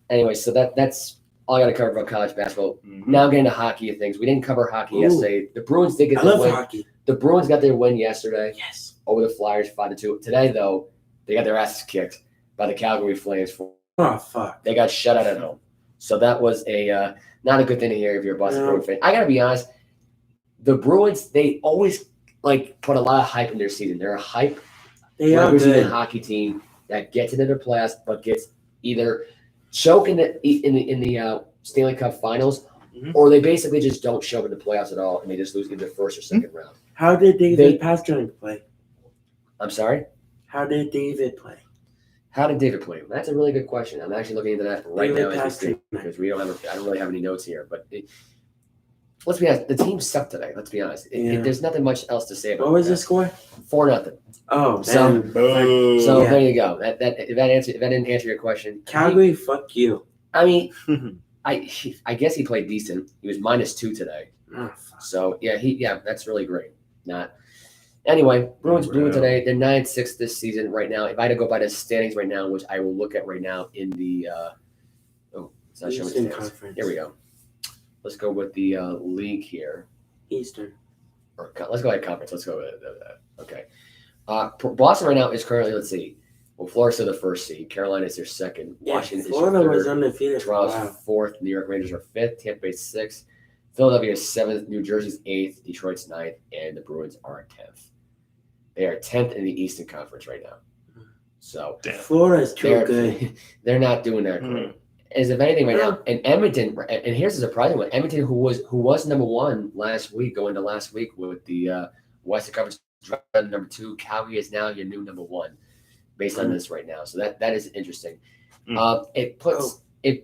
Speaker 2: Anyway, so that's all I got to cover about college basketball.
Speaker 3: Mhm.
Speaker 2: Now getting to hockey and things. We didn't cover hockey
Speaker 1: Ooh.
Speaker 2: yesterday. The Bruins did get
Speaker 1: I
Speaker 2: their
Speaker 1: love
Speaker 2: win.
Speaker 1: hockey.
Speaker 2: The Bruins got their win yesterday
Speaker 1: Yes.
Speaker 2: over the Flyers 5-2. Today, though, they got their asses kicked by the Calgary Flames.
Speaker 1: Oh, fuck.
Speaker 2: They got shut out at home. So that was a not a good thing to hear if you're a Boston
Speaker 1: No.
Speaker 2: Bruins fan. I got to be honest. The Bruins, they always put a lot of hype in their season. They're a hype
Speaker 1: They are
Speaker 2: regular season
Speaker 1: good.
Speaker 2: hockey team that gets into their playoffs but gets either choke in the Stanley Cup Finals,
Speaker 1: Mhm.
Speaker 2: or they basically just don't show up in the playoffs at all and they just lose in the first or second round.
Speaker 1: How did
Speaker 2: They-
Speaker 1: David Pastrnak play?
Speaker 2: I'm sorry.
Speaker 1: How did David play?
Speaker 2: How did David play? That's a really good question. I'm actually looking into that right
Speaker 1: David
Speaker 2: now as we speak
Speaker 1: Pastrnak.
Speaker 2: because I don't really have any notes here. But let's be honest, the team sucked today. Let's be honest.
Speaker 1: Yeah.
Speaker 2: There's nothing much else to say about
Speaker 1: What was
Speaker 2: that.
Speaker 1: the score?
Speaker 2: 4-0.
Speaker 1: Oh,
Speaker 2: So-
Speaker 1: then
Speaker 3: Boo.
Speaker 2: So
Speaker 1: Yeah.
Speaker 2: there you go. If that didn't answer your question,
Speaker 1: Calgary, fuck you.
Speaker 2: I mean, I guess he played decent. He was -2 today.
Speaker 1: Oh, fuck.
Speaker 2: So yeah, that's really great. Not anyway. Bruins blew it today. They're 9-6 this season right now. If I had to go by the standings right now, which I will look at right now in the it's not showing
Speaker 1: Eastern
Speaker 2: the standings.
Speaker 1: Conference.
Speaker 2: Here we go. Let's go with the league here.
Speaker 1: Eastern.
Speaker 2: Or let's go ahead conference. Let's go with that. Okay. Boston right now is currently, let's see. Well, Florida's still the first seed. Carolina is their second.
Speaker 1: Yeah,
Speaker 2: Washington is
Speaker 1: Florida
Speaker 2: your
Speaker 1: was
Speaker 2: third.
Speaker 1: undefeated for a
Speaker 2: Toronto's
Speaker 1: while.
Speaker 2: fourth. New York Rangers are fifth. Tampa Bay's sixth. Philadelphia is seventh. New Jersey's eighth. Detroit's ninth. And the Bruins are 10th. They are 10th in the Eastern Conference right now. So
Speaker 3: Damn.
Speaker 1: Florida is too
Speaker 2: they're,
Speaker 1: good.
Speaker 2: they're not doing that great. As if anything right now, and Edmonton, and here's the surprising one: Edmonton, who was number one last week, going to last week with the Western Conference number 2. Calgary is now your new number 1, based on this right now. So that is interesting. It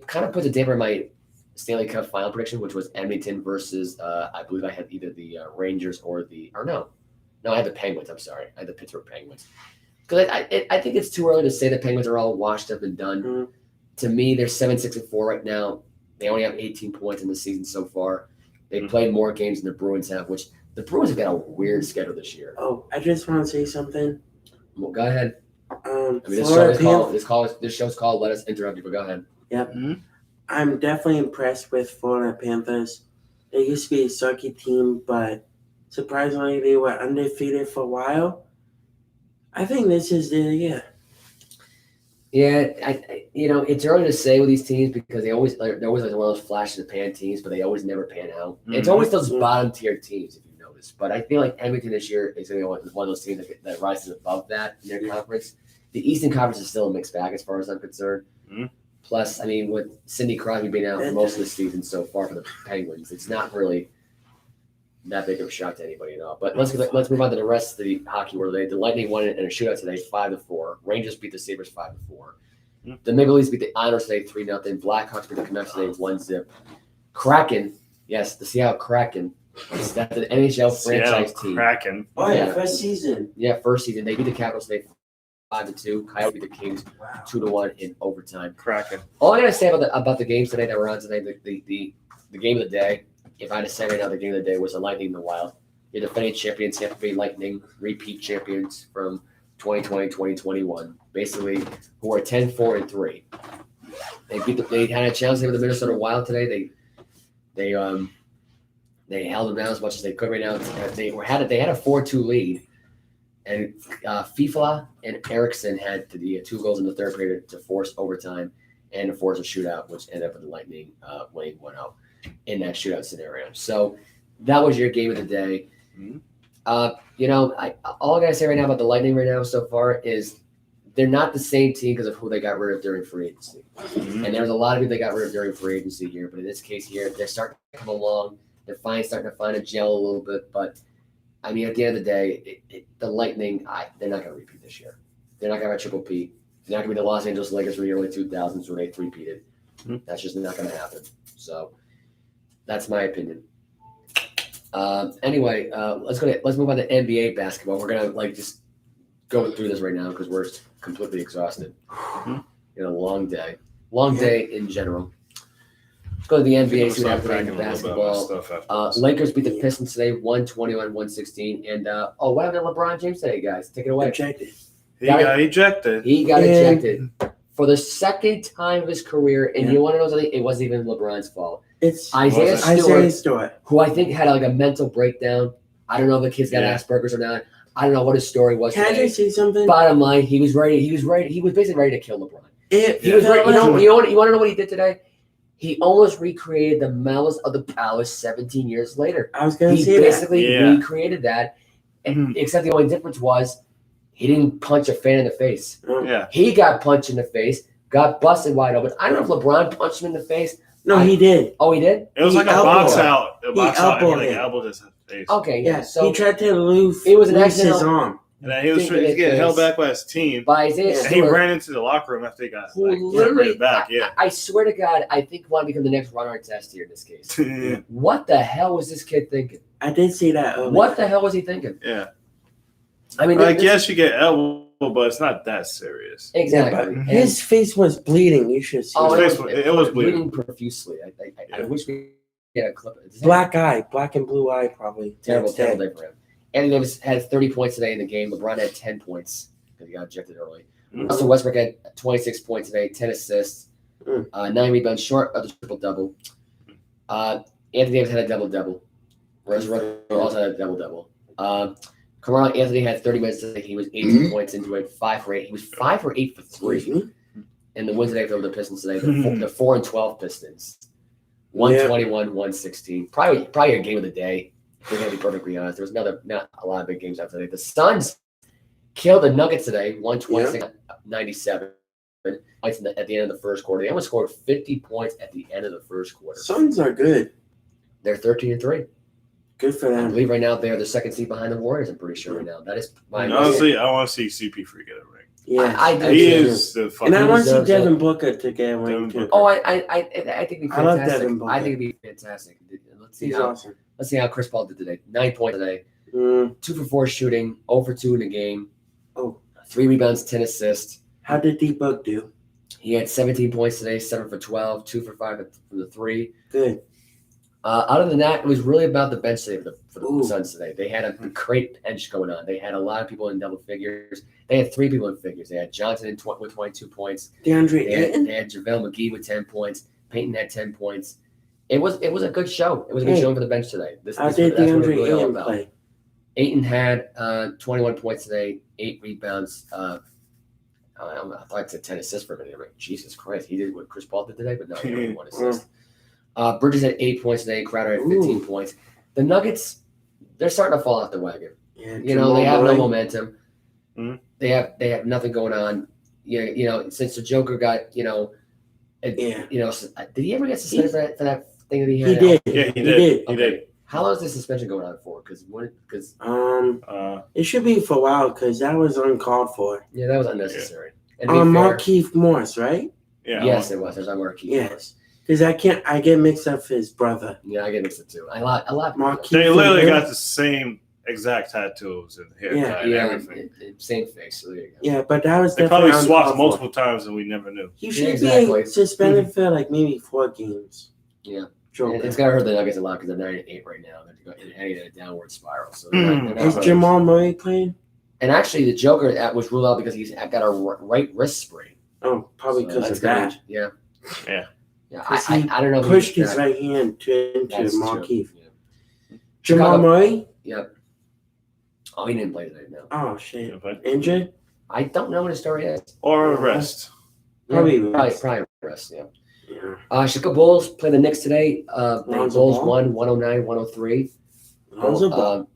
Speaker 2: kind of puts a damper on my Stanley Cup final prediction, which was Edmonton versus I believe I had either the Rangers or I had the Penguins. I'm sorry, I had the Pittsburgh Penguins. Because I think it's too early to say the Penguins are all washed up and done.
Speaker 1: Mhm.
Speaker 2: To me, they're 7-6-4 right now. They only have 18 points in the season so far. They've played more games than the Bruins have, which The Bruins have got a weird schedule this year.
Speaker 1: Oh, I just want to say something.
Speaker 2: Well, go ahead. I mean, this show's called "Let Us Interrupt You," but go ahead.
Speaker 1: Yep.
Speaker 3: Mm-hmm.
Speaker 1: I'm definitely impressed with Florida Panthers. They used to be a sucky team, but surprisingly, they were undefeated for a while. I think this is their year.
Speaker 2: Yeah, it's early to say with these teams because they're always like one of those flash in the pan teams, but they always never pan out.
Speaker 3: Mm-hmm.
Speaker 2: It's always those bottom tier teams, if you notice. But I feel like Edmonton this year is going to be one of those teams that rises above that in their conference. The Eastern Conference is still a mixed bag as far as I'm concerned.
Speaker 3: Mm-hmm.
Speaker 2: Plus, I mean, with Sidney Crosby being out for most of the season so far for the Penguins, it's not really that big of a shock to anybody at all. But let's move on to the rest of the hockey world today. The Lightning won it in a shootout today, 5-4. Rangers beat the Sabres 5-4. The Maple Leafs beat the Islanders today 3-0. Blackhawks beat the Canucks today 1-0. Kraken, yes, the Seattle Kraken. That's an NHL franchise team.
Speaker 3: Kraken.
Speaker 1: Oh yeah, first season.
Speaker 2: Yeah, first season. They beat the Capitals today 5-2. Coyote beat the Kings 2-1 in overtime.
Speaker 3: Kraken.
Speaker 2: All I gotta say about the games today that were on today, the game of the day. If I had to say right now, the game of the day was the Lightning and the Wild. Your defending champions, Tampa Bay Lightning, repeat champions from 2020, 2021, basically who are 10-4-3. They had a challenge with the Minnesota Wild today. They held them down as much as they could right now. They had a 4-2 lead, and Fifala and Eriksson had the 2 goals in the third period to force overtime and to force a shootout, which ended up with the Lightning winning 1-0 in that shootout scenario. So that was your game of the day.
Speaker 3: Mm-hmm.
Speaker 2: All I gotta say right now about the Lightning right now so far is they're not the same team because of who they got rid of during free agency.
Speaker 3: Mm-hmm.
Speaker 2: And there's a lot of people they got rid of during free agency here, but in this case here, they're starting to come along. They're starting to find a gel a little bit, but I mean, at the end of the day, the Lightning, they're not going to repeat this year. They're not going to have a triple P. They're not going to be the Los Angeles Lakers from the early 2000s where they three-peated.
Speaker 3: Mm-hmm.
Speaker 2: That's just not going to happen. So that's my opinion. Anyway, let's move on to NBA basketball. We're gonna just go through this right now because we're completely exhausted. Mm-hmm. Long day in general. Let's go to the NBA. See what happened in basketball. Lakers beat the Pistons today, 121-116. And what happened to LeBron James today, guys? Take it away.
Speaker 3: He got ejected.
Speaker 2: He got ejected for the second time of his career. And you want to know something? It wasn't even LeBron's fault.
Speaker 1: It's
Speaker 2: Isaiah Stewart, who I think had a mental breakdown. I don't know if the kid's got Asperger's or not. I don't know what his story was.
Speaker 1: Can I just say something?
Speaker 2: Bottom line, he was ready. He was basically ready to kill LeBron.
Speaker 1: He was
Speaker 2: ready. You want to know what he did today? He almost recreated the Malice of the Palace 17 years later.
Speaker 1: I was going to say
Speaker 2: that. He basically recreated that, except the only difference was he didn't punch a fan in the face.
Speaker 3: Yeah.
Speaker 2: He got punched in the face, got busted wide open. I don't know if LeBron punched him in the face.
Speaker 1: No, he did.
Speaker 2: Oh, he did?
Speaker 3: It was like a box out.
Speaker 1: He elbowed him.
Speaker 3: Elbowed his face.
Speaker 2: Okay, yeah.
Speaker 1: So he tried to lose his arm.
Speaker 3: And then he was getting held back by his team.
Speaker 2: By Isaiah Stewart.
Speaker 3: And he ran into the locker room after he got literally back. Yeah.
Speaker 2: I swear to God, I think want to become the next runner test here in this case. What the hell was this kid thinking?
Speaker 1: I did see that earlier.
Speaker 2: What the hell was he thinking?
Speaker 3: Yeah.
Speaker 2: I mean,
Speaker 3: I guess you get elbowed, but it's not that serious.
Speaker 2: Exactly.
Speaker 1: Yeah, his face was bleeding. You should see.
Speaker 3: It was bleeding
Speaker 2: profusely. I wish we had a clip.
Speaker 1: Black and blue eye, probably.
Speaker 2: Terrible day for him. Anthony Davis had 30 points today in the game. LeBron had 10 points because he got ejected early. Russell Westbrook had 26 points today, 10 assists, 9 rebounds, short of the triple-double. Anthony Davis had a double-double. Russell also had a double-double. Carmelo Anthony had 30 minutes today. He was 18 points into it, 5 for 8. He was 5 for 8 for 3 in the wins today for the Pistons today. The 4-12 Pistons, 121-116. Probably a game of the day. We're going to be perfectly honest. There was not a lot of big games out today. The Suns killed the Nuggets today, 126-97. At the end of the first quarter. They almost scored 50 points at the end of the first quarter.
Speaker 1: Suns are good.
Speaker 2: They're 13-3.
Speaker 1: Good for them.
Speaker 2: I believe right now they're the second seed behind the Warriors, I'm pretty sure right now. That is my
Speaker 3: honestly, I want to see CP3 get a ring.
Speaker 1: Yeah,
Speaker 2: I do.
Speaker 3: He is the fucking.
Speaker 1: And I want to see Devin Booker to get a ring too.
Speaker 2: Oh, I think it'd be fantastic.
Speaker 1: I love Devin Booker.
Speaker 2: I think it'd be fantastic.
Speaker 1: He's awesome.
Speaker 2: Let's see how Chris Paul did today. 9 points today. 2 for 4 shooting. 0 for 2 in the game. 3 rebounds, 10 assists.
Speaker 1: How did D-Book do?
Speaker 2: He had 17 points today. 7 for 12. 2 for 5 from the 3.
Speaker 1: Good.
Speaker 2: Other than that, it was really about the bench today for the
Speaker 1: Ooh.
Speaker 2: Suns today. They had a great bench going on. They had a lot of people in double figures. They had 3 people in figures. They had Johnson with 22 points.
Speaker 1: DeAndre
Speaker 2: They had
Speaker 1: Ayton.
Speaker 2: JaVale McGee with 10 points. Peyton had 10 points. It was a good show. It was a good showing for the bench today.
Speaker 1: How did
Speaker 2: that's what it was
Speaker 1: DeAndre
Speaker 2: really all
Speaker 1: Ayton
Speaker 2: about.
Speaker 1: play?
Speaker 2: Ayton had 21 points today, 8 rebounds. I thought it said 10 assists for a minute. I'm like, Jesus Christ, he did what Chris Paul did today, but no, he only had 1 assist. Bridges had 8 points today. Crowder had 15 points. The Nuggets, they're starting to fall off the wagon.
Speaker 1: Yeah,
Speaker 2: They have no momentum.
Speaker 3: Mhm.
Speaker 2: They have nothing going on. Since the Joker got, did he ever get suspended for that thing that he had?
Speaker 1: He did.
Speaker 3: Yeah, he
Speaker 1: He
Speaker 3: did.
Speaker 1: did.
Speaker 3: He did.
Speaker 2: How long is this suspension going on for? Because
Speaker 1: It should be for a while because that was uncalled for.
Speaker 2: yeah, that was unnecessary. And to be fair,
Speaker 1: Markeith Morris, right?
Speaker 3: Yeah.
Speaker 2: yes, it was. There's Marquise.
Speaker 1: Yes. Because I get mixed up with his brother.
Speaker 2: Yeah, I get mixed up too. A lot.
Speaker 1: Markeith.
Speaker 3: They literally got the same exact tattoos and haircut and
Speaker 2: Yeah,
Speaker 3: everything.
Speaker 2: same face. So there you go.
Speaker 1: Yeah, but that was
Speaker 3: They
Speaker 1: definitely
Speaker 3: probably swapped
Speaker 1: uncalled for.
Speaker 3: multiple times and we never knew.
Speaker 1: He should
Speaker 2: exactly.
Speaker 1: be suspended for like maybe 4 games.
Speaker 2: Yeah.
Speaker 1: Joker.
Speaker 2: It's gonna hurt the Nuggets a lot because they're 9-8 right now. They're heading in a downward spiral. So they're not
Speaker 1: Is
Speaker 2: really-
Speaker 1: Jamal Murray playing?
Speaker 2: And actually, the Joker that was ruled out because he's got a right wrist sprain.
Speaker 1: Oh, probably
Speaker 2: So
Speaker 1: because
Speaker 2: that's
Speaker 1: of that.
Speaker 2: Yeah.
Speaker 3: Yeah.
Speaker 2: Yeah.
Speaker 1: 'Cause he
Speaker 2: I don't know. if
Speaker 1: Pushed
Speaker 2: he's
Speaker 1: his
Speaker 2: back.
Speaker 1: right hand into
Speaker 2: That's true.
Speaker 1: Markeith.
Speaker 2: Yeah.
Speaker 1: Jamal
Speaker 2: Chicago-
Speaker 1: Murray?
Speaker 2: Yep. Oh, he didn't play today. No.
Speaker 1: Oh shit.
Speaker 3: Okay.
Speaker 1: Injured?
Speaker 2: I don't know what his story is.
Speaker 3: Or rest.
Speaker 1: Probably
Speaker 2: Yeah,
Speaker 1: rest.
Speaker 2: probably rest. Yeah.
Speaker 1: Yeah.
Speaker 2: Chicago Bulls play the Knicks today. The
Speaker 1: Lonzo
Speaker 2: Bulls
Speaker 1: Ball?
Speaker 2: won 109-103.
Speaker 1: Lonzo Ball.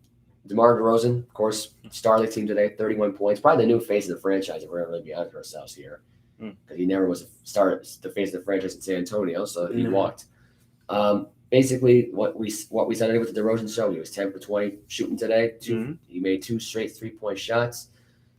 Speaker 2: DeMar DeRozan, of course, star of the team today, 31 points. Probably the new face of the franchise, if we're going to really be honest with ourselves here. Because he never was the face of the franchise in San Antonio, so he
Speaker 1: No.
Speaker 2: walked. Basically, what we saw today with the DeRozan show, he was 10 for 20 shooting today. He made 2 straight 3-point shots.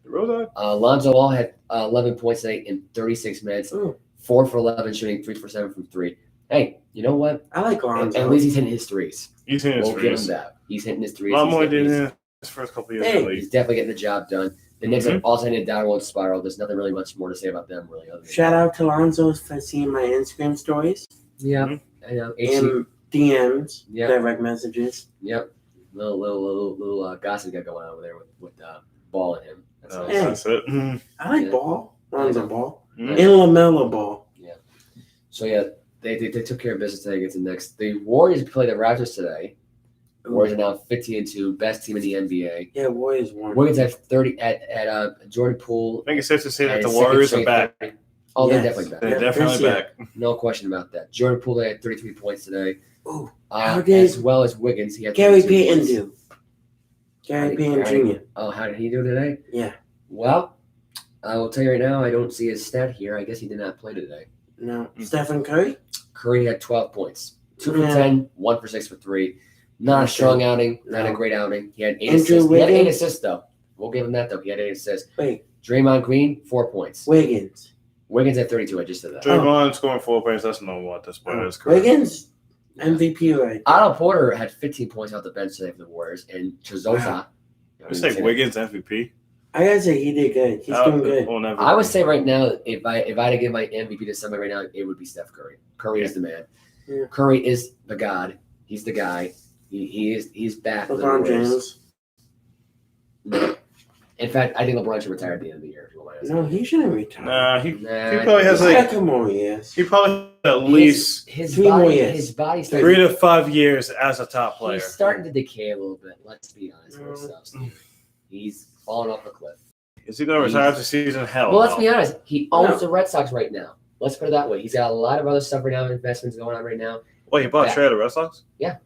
Speaker 3: DeRozan?
Speaker 2: Lonzo Ball had 11 points today in 36 minutes,
Speaker 1: Ooh.
Speaker 2: 4 for 11 shooting, 3 for 7 from 3. Hey, you know what?
Speaker 1: I like
Speaker 2: At,
Speaker 1: Lonzo.
Speaker 2: at least he's hitting his threes.
Speaker 3: He's in his
Speaker 2: We'll give him
Speaker 3: threes.
Speaker 2: that. He's hitting his
Speaker 3: A
Speaker 2: threes.
Speaker 3: lot
Speaker 2: He's
Speaker 3: more
Speaker 2: hitting
Speaker 3: than
Speaker 2: his-
Speaker 3: his first couple years
Speaker 1: Hey.
Speaker 3: in the league.
Speaker 2: He's definitely getting the job done. The Knicks are also in a downward spiral. There's nothing really much more to say about them, really. Other than
Speaker 1: Shout out to Lonzo for seeing my Instagram stories
Speaker 2: Yeah,
Speaker 3: Mhm.
Speaker 2: I know. HC,
Speaker 1: and DMs,
Speaker 2: Yeah.
Speaker 1: direct messages.
Speaker 2: yep. Little gossip got going on over there with Ball and him. That's
Speaker 3: No,
Speaker 2: nice.
Speaker 1: Hey.
Speaker 3: that's it. Mhm.
Speaker 1: I like
Speaker 2: Yeah.
Speaker 1: Ball. Lonzo
Speaker 2: Yeah.
Speaker 1: Ball.
Speaker 3: Mhm.
Speaker 1: And LaMelo Ball.
Speaker 2: So yeah, they took care of business today against the Knicks. The Warriors play the Raptors today.
Speaker 1: Ooh.
Speaker 2: Warriors are now 15-2, best team in the NBA.
Speaker 1: Yeah, Warriors won.
Speaker 2: Warriors at 30 at Jordan Poole.
Speaker 3: I think it's safe to say that
Speaker 2: had
Speaker 3: the
Speaker 2: his second
Speaker 3: Warriors are
Speaker 2: straight
Speaker 3: back.
Speaker 2: 30. Oh, they're
Speaker 1: Yes.
Speaker 2: definitely back.
Speaker 3: They're
Speaker 1: Yeah,
Speaker 3: definitely
Speaker 1: this year.
Speaker 3: back.
Speaker 2: No question about that. Jordan Poole had 33 points today.
Speaker 1: Ooh, how did
Speaker 2: as well as Wiggins. He had
Speaker 1: Gary
Speaker 2: 32
Speaker 1: Payton
Speaker 2: points.
Speaker 1: do? Gary Payton
Speaker 2: Gary-
Speaker 1: Jr.
Speaker 2: Oh, how did he do today?
Speaker 1: Yeah.
Speaker 2: Well, I will tell you right now, I don't see his stat here. I guess he did not play today.
Speaker 1: No. Stephen Curry?
Speaker 2: Curry had 12 points. 2 for
Speaker 1: Yeah.
Speaker 2: 10, 1 for 6 for 3. Not a
Speaker 1: Okay.
Speaker 2: strong outing, not a
Speaker 1: No.
Speaker 2: great outing. He had 8
Speaker 1: Andrew
Speaker 2: assists. He had 8
Speaker 1: Wiggins?
Speaker 2: assists, though. We'll give him that, though. He had 8 assists.
Speaker 1: Wait,
Speaker 2: Draymond Green, 4 points.
Speaker 1: Wiggins.
Speaker 2: Wiggins had 32. I just said that.
Speaker 3: Draymond scoring 4 points. That's normal at this point of his career.
Speaker 1: Wiggins? MVP right there.
Speaker 2: Otto Porter had 15 points off the bench today for the Warriors. And Chizoza.
Speaker 1: Wow.
Speaker 3: You say Wiggins MVP?
Speaker 1: I gotta say he did good. He's doing good.
Speaker 3: Well, never.
Speaker 2: I would say right now, if I had to give my MVP to somebody right now, it would be Steph Curry. Curry is the man.
Speaker 1: Yeah.
Speaker 2: Curry is the god. He's the guy. He's back. with the
Speaker 1: LeBron
Speaker 2: Warriors.
Speaker 1: James.
Speaker 2: No. In fact, I think LeBron should retire at the end of the year. If you want my honest
Speaker 1: No, he shouldn't retire.
Speaker 3: Nah, he
Speaker 2: Nah,
Speaker 3: probably has
Speaker 1: Like,
Speaker 3: like
Speaker 1: come on, yes.
Speaker 3: he probably at least
Speaker 2: his
Speaker 1: 3 more
Speaker 2: body.
Speaker 1: years.
Speaker 2: His body's
Speaker 3: 3
Speaker 2: starting.
Speaker 3: to 5 years as a top player.
Speaker 2: He's starting to decay a little bit. Let's be honest with
Speaker 1: Mm.
Speaker 2: ourselves. He's falling off the cliff.
Speaker 3: Is he going to retire after season? Hell,
Speaker 2: Well, let's
Speaker 3: no.
Speaker 2: be honest. He owns
Speaker 1: No.
Speaker 2: the Red Sox right now. Let's put it that way. He's got a lot of other stuff right now, investments going on right now.
Speaker 3: Wait, he bought
Speaker 2: Yeah.
Speaker 3: Trey the Red Sox?
Speaker 2: Yeah.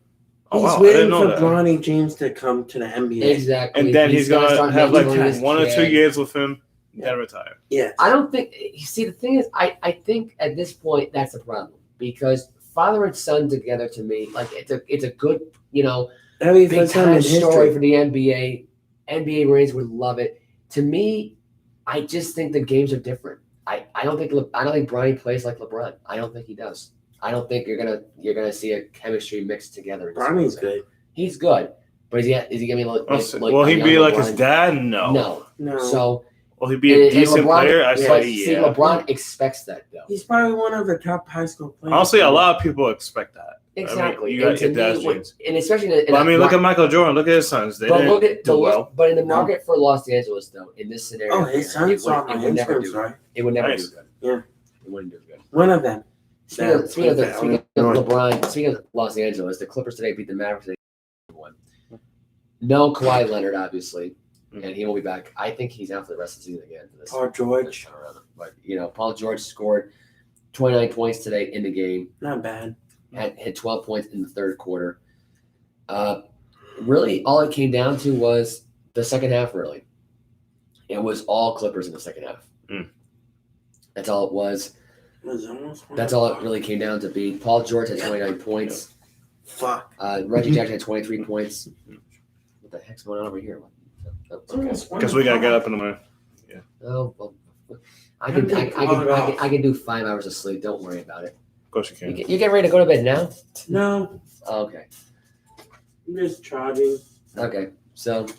Speaker 3: Oh,
Speaker 1: He's
Speaker 3: wow. I
Speaker 1: waiting
Speaker 3: didn't know
Speaker 1: for
Speaker 3: that.
Speaker 1: Bronny James to come to the NBA.
Speaker 2: Exactly.
Speaker 3: And then he's going to
Speaker 2: start
Speaker 3: have like
Speaker 2: mentoring his
Speaker 3: 1 or 2
Speaker 2: kid.
Speaker 3: years with him,
Speaker 1: Yeah.
Speaker 3: then retire.
Speaker 1: Yeah.
Speaker 2: I don't think. You see, the thing is, I think at this point that's a problem because father and son together to me, like it's a good
Speaker 1: Every
Speaker 2: big
Speaker 1: first time
Speaker 2: time
Speaker 1: in
Speaker 2: story
Speaker 1: history.
Speaker 2: for the NBA. NBA Rays would love it. To me, I just think the games are different. I don't think Bronny plays like LeBron. I don't think he does. I don't think you're gonna see a chemistry mixed together.
Speaker 1: Bronny's good.
Speaker 2: He's good, but is he gonna be like?
Speaker 3: Will he
Speaker 2: a
Speaker 3: be
Speaker 2: young
Speaker 3: like his
Speaker 2: LeBron?
Speaker 3: dad? No.
Speaker 2: No.
Speaker 1: No.
Speaker 2: So
Speaker 3: Will he be a decent
Speaker 2: LeBron,
Speaker 3: player? I
Speaker 2: but
Speaker 3: say
Speaker 2: see,
Speaker 3: yeah.
Speaker 2: LeBron expects that though.
Speaker 1: He's probably one of the top high school players.
Speaker 3: Honestly, a lot of people expect that.
Speaker 2: Exactly.
Speaker 3: You got
Speaker 2: And to
Speaker 3: to get
Speaker 2: me,
Speaker 3: that.
Speaker 2: and especially in
Speaker 3: But I mean, look at Michael Jordan. Look at his sons. They didn't do well.
Speaker 2: But in the market for Los Angeles, though, in this scenario,
Speaker 1: Oh, his son's on my Instagram story.
Speaker 2: It would never
Speaker 3: Nice.
Speaker 2: do good.
Speaker 1: Yeah.
Speaker 2: It wouldn't do good.
Speaker 1: One of them.
Speaker 2: Speaking of LeBron, speaking of Los Angeles, the Clippers today beat the Mavericks. They won. No Kawhi Leonard, obviously, and he will be back. I think he's out for the rest of the season again. For this,
Speaker 1: Paul George.
Speaker 2: this time around. But Paul George scored 29 points today in the game.
Speaker 1: Not bad.
Speaker 2: Had 12 points in the third quarter. Really, all it came down to was the second half. Really, it was all Clippers in the second half. That's all it was. That's all it really came down to be. Paul George had 29 points.
Speaker 1: Fuck.
Speaker 2: Reggie Jackson had 23 points. What the heck's going on over here?
Speaker 3: Because we gotta get up in the morning.
Speaker 2: Oh, well, I can do 5 hours of sleep. Don't worry about it.
Speaker 3: Of course you can.
Speaker 2: You get ready to go to bed now?
Speaker 1: No.
Speaker 2: Oh, okay.
Speaker 1: I'm just charging.
Speaker 2: Okay. So.
Speaker 3: So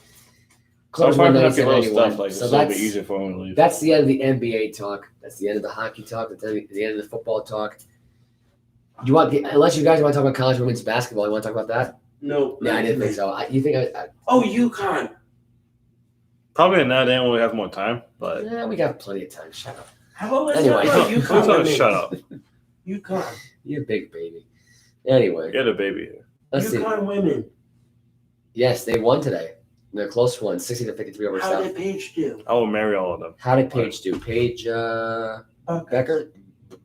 Speaker 2: Clippers
Speaker 3: far,
Speaker 2: won
Speaker 3: little stuff
Speaker 2: 97-91.
Speaker 3: like
Speaker 2: So
Speaker 3: this will be easier for him to leave.
Speaker 2: that's the end of the NBA talk. That's the end of the hockey talk. That's the end of the football talk. Unless you guys want to talk about college women's basketball, you want to talk about that?
Speaker 1: No.
Speaker 2: Yeah, I didn't think so. You think
Speaker 1: Oh, UConn.
Speaker 3: Probably not then when we have more time, but
Speaker 2: we got plenty of time. Shut up.
Speaker 1: How about let's
Speaker 2: Anyway.
Speaker 1: talk about UConn? women?
Speaker 3: shut up.
Speaker 1: UConn.
Speaker 2: You big baby. Anyway,
Speaker 3: Get a baby here.
Speaker 2: let's see.
Speaker 1: UConn women.
Speaker 2: Yes, they won today. They're close one, 60-53 over
Speaker 1: How
Speaker 2: South.
Speaker 1: did Paige do?
Speaker 3: I will marry all of them.
Speaker 2: How did Paige do? Paige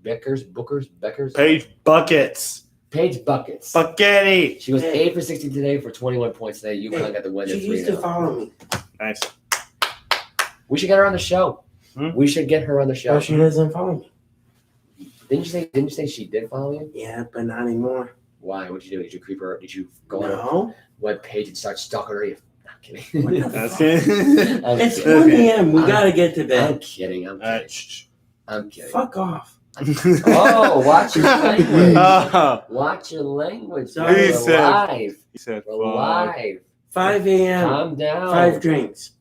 Speaker 2: Beckers?
Speaker 3: Page buckets.
Speaker 2: Paige Buckets.
Speaker 3: Spaghetti.
Speaker 2: She was
Speaker 1: Hey.
Speaker 2: 8 for 60 today for 21 points today. UConn got the win.
Speaker 1: She
Speaker 2: At
Speaker 1: used to
Speaker 2: 3-0.
Speaker 1: follow me.
Speaker 3: Nice.
Speaker 2: We should get her on the show.
Speaker 3: Hmm?
Speaker 2: We should get her on the show.
Speaker 1: Oh, she doesn't follow me.
Speaker 2: Didn't you say she did follow you?
Speaker 1: Yeah, but not anymore.
Speaker 2: Why? What'd you do? Did you creep her? Did you go on her
Speaker 1: No.
Speaker 2: webpage and start stalking her? Not kidding.
Speaker 1: What the
Speaker 3: That's
Speaker 1: fuck?
Speaker 3: it.
Speaker 1: It's
Speaker 2: kidding.
Speaker 1: 1 a.m. We
Speaker 2: I'm-
Speaker 1: gotta get to
Speaker 2: I'm
Speaker 1: bed.
Speaker 2: kidding. I'm
Speaker 3: Uh,
Speaker 2: kidding.
Speaker 3: shh.
Speaker 2: I'm kidding.
Speaker 1: Fuck off.
Speaker 2: Oh, watch your language.
Speaker 3: Oh,
Speaker 2: Watch your language.
Speaker 1: Sorry,
Speaker 2: We're
Speaker 3: he said-
Speaker 2: live.
Speaker 3: he said,
Speaker 2: We're
Speaker 3: fuck.
Speaker 2: live.
Speaker 1: 5 a.m.
Speaker 2: Calm down.
Speaker 1: 5 drinks.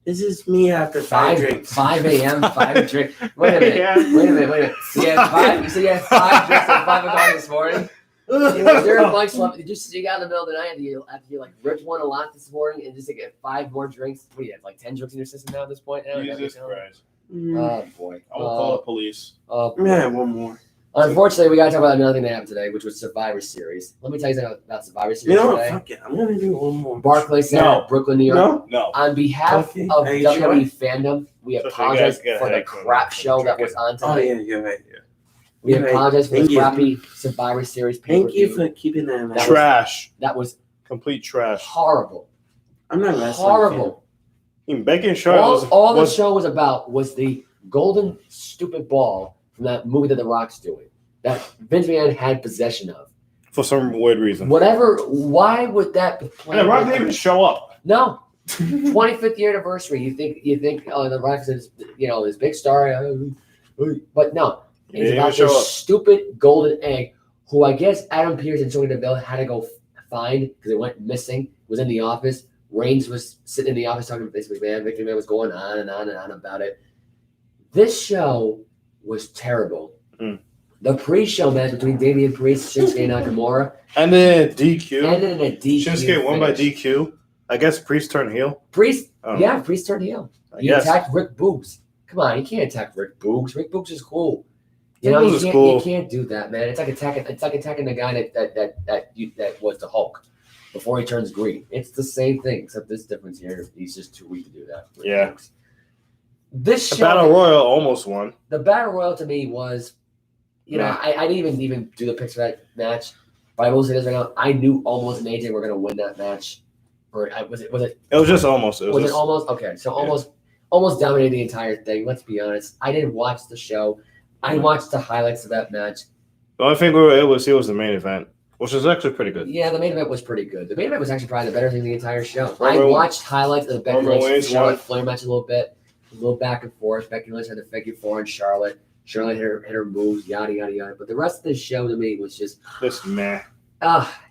Speaker 1: This is me after 5 drinks.
Speaker 2: 5 a.m. 5 drinks. Wait a minute.
Speaker 3: Yeah.
Speaker 2: Wait a minute. So you had 5. You said you had 5 drinks at 5 o'clock this morning. Was there a bunch left? Did you sneak out in the middle of the night after you like ripped one a lot this morning and just to get 5 more drinks? What do you have, like 10 drinks in your system now at this point? Now?
Speaker 3: Jesus Christ.
Speaker 2: Oh boy.
Speaker 3: I will call the police.
Speaker 1: Yeah, one more.
Speaker 2: Unfortunately, we got to talk about another thing that happened today, which was Survivor Series. Let me tell you something about Survivor Series
Speaker 1: You know what?
Speaker 2: today.
Speaker 1: Fuck it. I'm gonna do one more.
Speaker 2: Barclays Center,
Speaker 3: No.
Speaker 2: Brooklyn, New York.
Speaker 1: No?
Speaker 3: No.
Speaker 2: On behalf
Speaker 1: Okay.
Speaker 2: of
Speaker 1: Are you
Speaker 2: WWE fandom, we
Speaker 3: So you
Speaker 2: apologize
Speaker 3: guys get a
Speaker 2: for the
Speaker 3: headache from
Speaker 2: crap show that
Speaker 3: drinking.
Speaker 2: was on
Speaker 1: Oh
Speaker 2: tonight.
Speaker 1: yeah, you're right.
Speaker 2: We
Speaker 1: You're right.
Speaker 2: apologize for
Speaker 1: Thank
Speaker 2: the
Speaker 1: you.
Speaker 2: crappy Survivor Series
Speaker 1: Thank you
Speaker 2: pay-per-view.
Speaker 1: for keeping that in mind.
Speaker 3: Trash.
Speaker 2: That was
Speaker 3: Complete trash.
Speaker 2: horrible.
Speaker 1: I'm not wrestling.
Speaker 2: Horrible.
Speaker 3: Even Becky and Charlotte
Speaker 2: All the
Speaker 3: was
Speaker 2: show was about was the golden stupid ball from that movie that The Rock's doing. That Vince McMahon had possession of.
Speaker 3: for some weird reason.
Speaker 2: Whatever. Why would that be
Speaker 3: And
Speaker 2: played?
Speaker 3: the Rock didn't even show up.
Speaker 2: No. 25th year anniversary. You think oh, The Rock's this big star, but no.
Speaker 3: He
Speaker 2: It's
Speaker 3: didn't
Speaker 2: about
Speaker 3: even show
Speaker 2: this
Speaker 3: up.
Speaker 2: stupid golden egg, who I guess Adam Pearce and Sonya Deville had to go find because it went missing. Was in the office. Reigns was sitting in the office talking to Vince McMahon. Vince McMahon was going on and on and on about it. This show was terrible.
Speaker 3: Mm.
Speaker 2: The pre-show match between Damian Priest, Shinsuke Nakamura,
Speaker 3: And then DQ.
Speaker 2: ended in a DQ.
Speaker 3: Shinsuke won by
Speaker 2: finish.
Speaker 3: DQ. I guess Priest turned heel.
Speaker 2: Priest,
Speaker 3: Oh.
Speaker 2: yeah, Priest turned heel.
Speaker 3: I
Speaker 2: He
Speaker 3: guess.
Speaker 2: attacked Rick Boogs. Come on, you can't attack Rick Boogs. Rick Boogs is cool. You know,
Speaker 3: Boogs
Speaker 2: you
Speaker 3: is
Speaker 2: can't,
Speaker 3: cool.
Speaker 2: you can't do that, man. It's like attacking the guy that was the Hulk before he turns green. It's the same thing, except this difference here. He's just too weak to do that. Rick
Speaker 3: Yeah.
Speaker 2: Boogs. This
Speaker 3: The
Speaker 2: show,
Speaker 3: Battle Royal almost won.
Speaker 2: the Battle Royal to me was,
Speaker 3: Yeah.
Speaker 2: I didn't even do the picks for that match. But I will say this right now: I knew Almost and AJ were going to win that match. Or was it?
Speaker 3: It was just almost. It was
Speaker 2: Was it
Speaker 3: just,
Speaker 2: almost? Okay, so
Speaker 3: Yeah.
Speaker 2: almost dominated the entire thing. Let's be honest. I didn't watch the show. I watched the highlights of that match.
Speaker 3: the only thing we were able to see was the main event, which was actually pretty good.
Speaker 2: Yeah, the main event was pretty good. The main event was actually probably the better thing in the entire show.
Speaker 3: Roman-
Speaker 2: I watched highlights of the Becky
Speaker 3: Roman
Speaker 2: Lynch
Speaker 3: Reigns
Speaker 2: Charlotte
Speaker 3: won.
Speaker 2: Flair match a little bit, a little back and forth. Becky Lynch had the figure four on Charlotte. Charlotte hit her moves, yada yada yada. But the rest of the show to me was just
Speaker 3: This meh.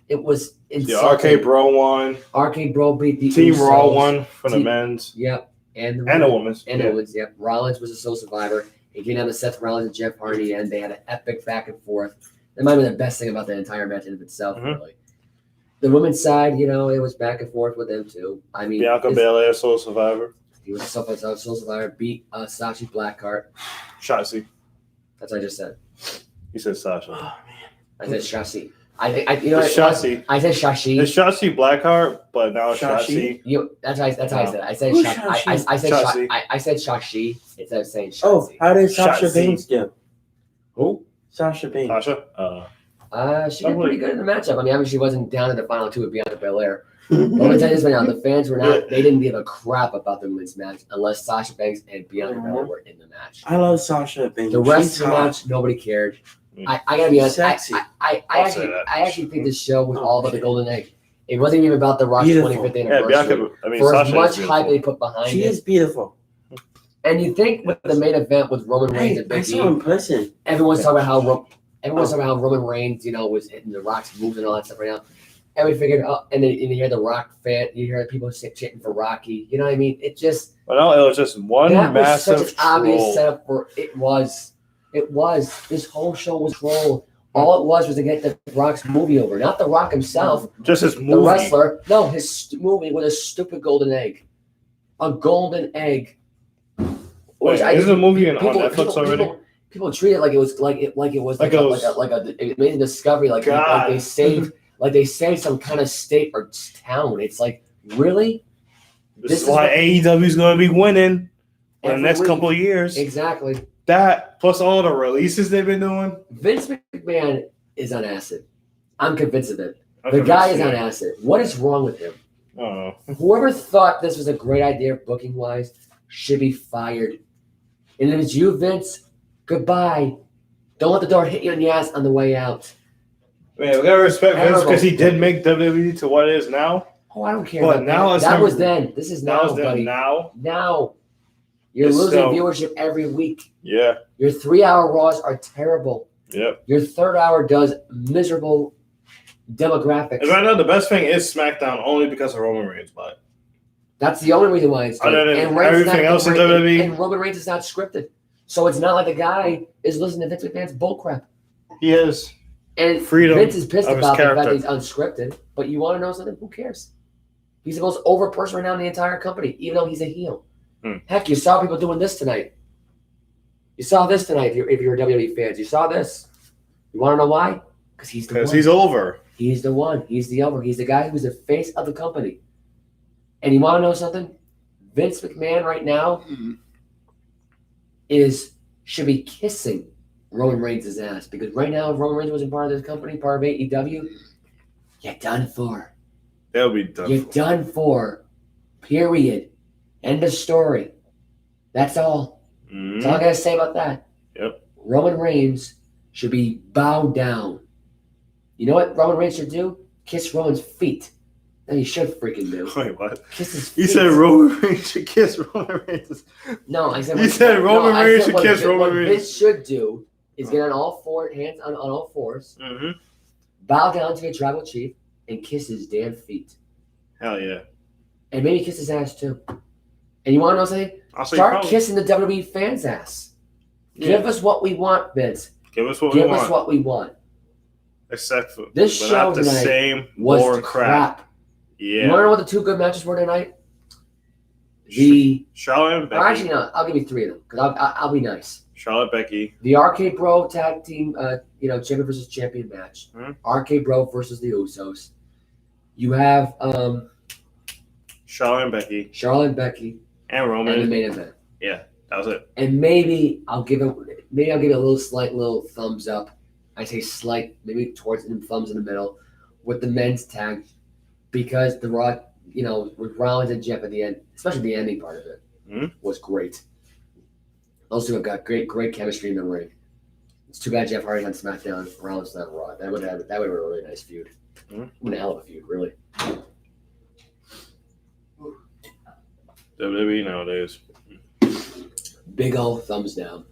Speaker 2: it was
Speaker 3: The
Speaker 2: insulting.
Speaker 3: RK Bro won.
Speaker 2: RK Bro beat the
Speaker 3: Team
Speaker 2: Usos.
Speaker 3: Raw won for the
Speaker 2: Team-
Speaker 3: men's
Speaker 2: Yep, and the
Speaker 3: and the women's.
Speaker 2: And
Speaker 3: Yeah.
Speaker 2: it was, yep. Rollins was a sole survivor. It came down to Seth Rollins and Jeff Hardy, and they had an epic back and forth. That might have been the best thing about the entire match in itself,
Speaker 3: Mhm.
Speaker 2: really. The women's side, it was back and forth with them too. I mean,
Speaker 3: Bianca Belair, Soul Survivor.
Speaker 2: he was a Soul Survivor, beat Sachi Blackheart.
Speaker 3: Shotzi.
Speaker 2: That's what I just said.
Speaker 3: You said Sasha.
Speaker 1: Oh,
Speaker 2: I said Shashi. You know
Speaker 3: It's
Speaker 2: what?
Speaker 3: Shotzi.
Speaker 2: I said Shashi.
Speaker 3: It's Shotzi Blackheart, but now it's
Speaker 1: Shotzi?
Speaker 3: Shotzi.
Speaker 2: That's how I said it. I said
Speaker 1: Who's
Speaker 2: Shashi. I said
Speaker 3: Shotzi.
Speaker 2: I said Shashi instead of saying Shashi.
Speaker 1: Oh, how did Sasha
Speaker 3: Shotzi.
Speaker 1: Banks do?
Speaker 3: Who?
Speaker 1: Sasha Banks.
Speaker 3: Sasha?
Speaker 2: She did pretty good in the matchup. I mean, she wasn't down in the final two with Bianca Belair. But let me tell you this right now: the fans were not. They didn't give a crap about the women's match unless Sasha Banks and Bianca Belair were in the match.
Speaker 1: I love Sasha Banks.
Speaker 2: The rest
Speaker 1: She's
Speaker 2: of the
Speaker 1: hot.
Speaker 2: match, nobody cared.
Speaker 3: Mm.
Speaker 2: I gotta be honest.
Speaker 1: Sexy.
Speaker 2: I
Speaker 3: I'll say that.
Speaker 2: actually think this show was all about the golden egg. It wasn't even about the Rock's
Speaker 1: Beautiful.
Speaker 2: 25th
Speaker 3: Yeah,
Speaker 2: anniversary.
Speaker 3: Bianca. I mean,
Speaker 2: For as
Speaker 3: Sasha
Speaker 2: much
Speaker 3: is
Speaker 2: hype
Speaker 3: beautiful.
Speaker 2: they put behind
Speaker 1: She
Speaker 2: it,
Speaker 1: is beautiful.
Speaker 2: and you think with the main event with Roman Reigns
Speaker 1: Hey,
Speaker 2: and
Speaker 1: I
Speaker 2: Big
Speaker 1: saw her
Speaker 2: E,
Speaker 1: in person.
Speaker 2: everyone's talking about how Roman Reigns, was hitting the Rock's moves and all that stuff right now. And we figured, and then you hear the Rock fan, you hear people chanting for Rocky. You know what I mean? It just
Speaker 3: But no, it was just one
Speaker 2: that was such
Speaker 3: massive
Speaker 2: an obvious
Speaker 3: troll.
Speaker 2: setup for it was. This whole show was troll. All it was to get the Rock's movie over, not the Rock himself.
Speaker 3: Just his
Speaker 2: The
Speaker 3: movie.
Speaker 2: wrestler, no, his movie was a stupid golden egg, a golden egg.
Speaker 3: Wait, isn't the movie on Netflix already?
Speaker 2: People treat it like it was like it was
Speaker 3: Like
Speaker 2: like
Speaker 3: it was-
Speaker 2: an amazing discovery, like
Speaker 3: God.
Speaker 2: they saved some kind of state or town. It's like really
Speaker 3: This is why AEW is going to be winning in the
Speaker 2: Every
Speaker 3: next
Speaker 2: week.
Speaker 3: couple of years.
Speaker 2: Exactly.
Speaker 3: That plus all the releases they've been doing.
Speaker 2: Vince McMahon is on acid. I'm convinced of it.
Speaker 3: I'm
Speaker 2: The guy is
Speaker 3: convinced,
Speaker 2: on acid. What is wrong with him?
Speaker 3: I don't know.
Speaker 2: Whoever thought this was a great idea booking wise should be fired. And if it's you, Vince, goodbye. Don't let the door hit you in the ass on the way out.
Speaker 3: Man, we gotta respect Vince
Speaker 2: Terrible.
Speaker 3: because he did make WWE to what it is now.
Speaker 2: Oh, I don't care.
Speaker 3: But
Speaker 2: about
Speaker 3: now
Speaker 2: that.
Speaker 3: it's
Speaker 2: That
Speaker 3: him-
Speaker 2: was then. This is
Speaker 3: Now
Speaker 2: now,
Speaker 3: is that
Speaker 2: buddy.
Speaker 3: now?
Speaker 2: Now. You're
Speaker 3: It's
Speaker 2: losing
Speaker 3: still-
Speaker 2: viewership every week.
Speaker 3: Yeah.
Speaker 2: Your 3-hour Raws are terrible.
Speaker 3: Yep.
Speaker 2: Your third hour does miserable demographics.
Speaker 3: And right now, the best thing is SmackDown only because of Roman Reigns, but
Speaker 2: That's the only reason why it's good.
Speaker 3: Other than
Speaker 2: Reigns is
Speaker 3: everything
Speaker 2: not-
Speaker 3: else in
Speaker 2: and-
Speaker 3: WWE?
Speaker 2: And Roman Reigns is not scripted. So it's not like the guy is listening to Vince McMahon's bullcrap.
Speaker 3: he is.
Speaker 2: And
Speaker 3: Freedom
Speaker 2: Vince is pissed
Speaker 3: of his
Speaker 2: about the fact
Speaker 3: character.
Speaker 2: that he's unscripted. But you want to know something? Who cares? He's the most over person right now in the entire company, even though he's a heel. Heck, you saw people doing this tonight. You saw this tonight if you're WWE fans. You saw this. You want to know why? Because he's the
Speaker 3: Because
Speaker 2: one.
Speaker 3: he's over.
Speaker 2: He's the one. He's the over. He's the guy who's the face of the company. And you want to know something? Vince McMahon right now should be kissing Roman Reigns' ass. Because right now, if Roman Reigns wasn't part of this company, part of AEW, you're done for.
Speaker 3: They'll be done.
Speaker 2: You're done for. Period. End of story. That's all. That's all I got to say about that.
Speaker 3: Yep.
Speaker 2: Roman Reigns should be bowed down. You know what Roman Reigns should do? Kiss Roman's feet. No, you should freaking do.
Speaker 3: Wait, what?
Speaker 2: Kiss his feet.
Speaker 3: You said Roman Reigns should kiss Roman Reigns.
Speaker 2: No, I said
Speaker 3: You said Roman
Speaker 2: I
Speaker 3: Reigns
Speaker 2: said
Speaker 3: should
Speaker 2: what
Speaker 3: kiss
Speaker 2: Vince-
Speaker 3: Roman
Speaker 2: what
Speaker 3: Reigns.
Speaker 2: Vince should do is get on all four hands on all fours,
Speaker 3: Mm-hmm.
Speaker 2: bow down to a tribal chief, and kiss his damn feet,
Speaker 3: Hell yeah.
Speaker 2: and maybe kiss his ass too. And you want to know something?
Speaker 3: I'll say
Speaker 2: Start
Speaker 3: probably.
Speaker 2: kissing the WWE fans' ass.
Speaker 3: Yeah.
Speaker 2: Give us what we want, Vince.
Speaker 3: Give us what we
Speaker 2: Give
Speaker 3: want.
Speaker 2: us what we want.
Speaker 3: Except for
Speaker 2: This
Speaker 3: but
Speaker 2: show
Speaker 3: not the
Speaker 2: tonight
Speaker 3: same
Speaker 2: Was
Speaker 3: boring
Speaker 2: crap. You want to
Speaker 3: Yeah.
Speaker 2: know what the two good matches were tonight? The
Speaker 3: Charlotte and
Speaker 2: or actually
Speaker 3: Becky.
Speaker 2: no, I'll give you three of them because I'll be nice.
Speaker 3: Charlotte Becky.
Speaker 2: The Arcade Bro tag team, champion versus champion match.
Speaker 3: Mhm.
Speaker 2: Arcade Bro versus the Usos. You have
Speaker 3: Charlotte and Becky.
Speaker 2: Charlotte and Becky
Speaker 3: And
Speaker 2: and the
Speaker 3: Roman.
Speaker 2: main event.
Speaker 3: That was it.
Speaker 2: And maybe I'll give it a little slight little thumbs up. I say slight, maybe towards the thumbs in the middle with the men's tag because the Raw, with Rollins and Jeff at the end, especially the ending part of it,
Speaker 3: Mhm.
Speaker 2: was great. Those two have got great chemistry in the ring. It's too bad Jeff Hardy's on SmackDown, Rollins not Raw. That would have been a really nice feud.
Speaker 3: Mhm.
Speaker 2: What a hell of a feud, really.
Speaker 3: WWE nowadays.
Speaker 2: Big old thumbs down.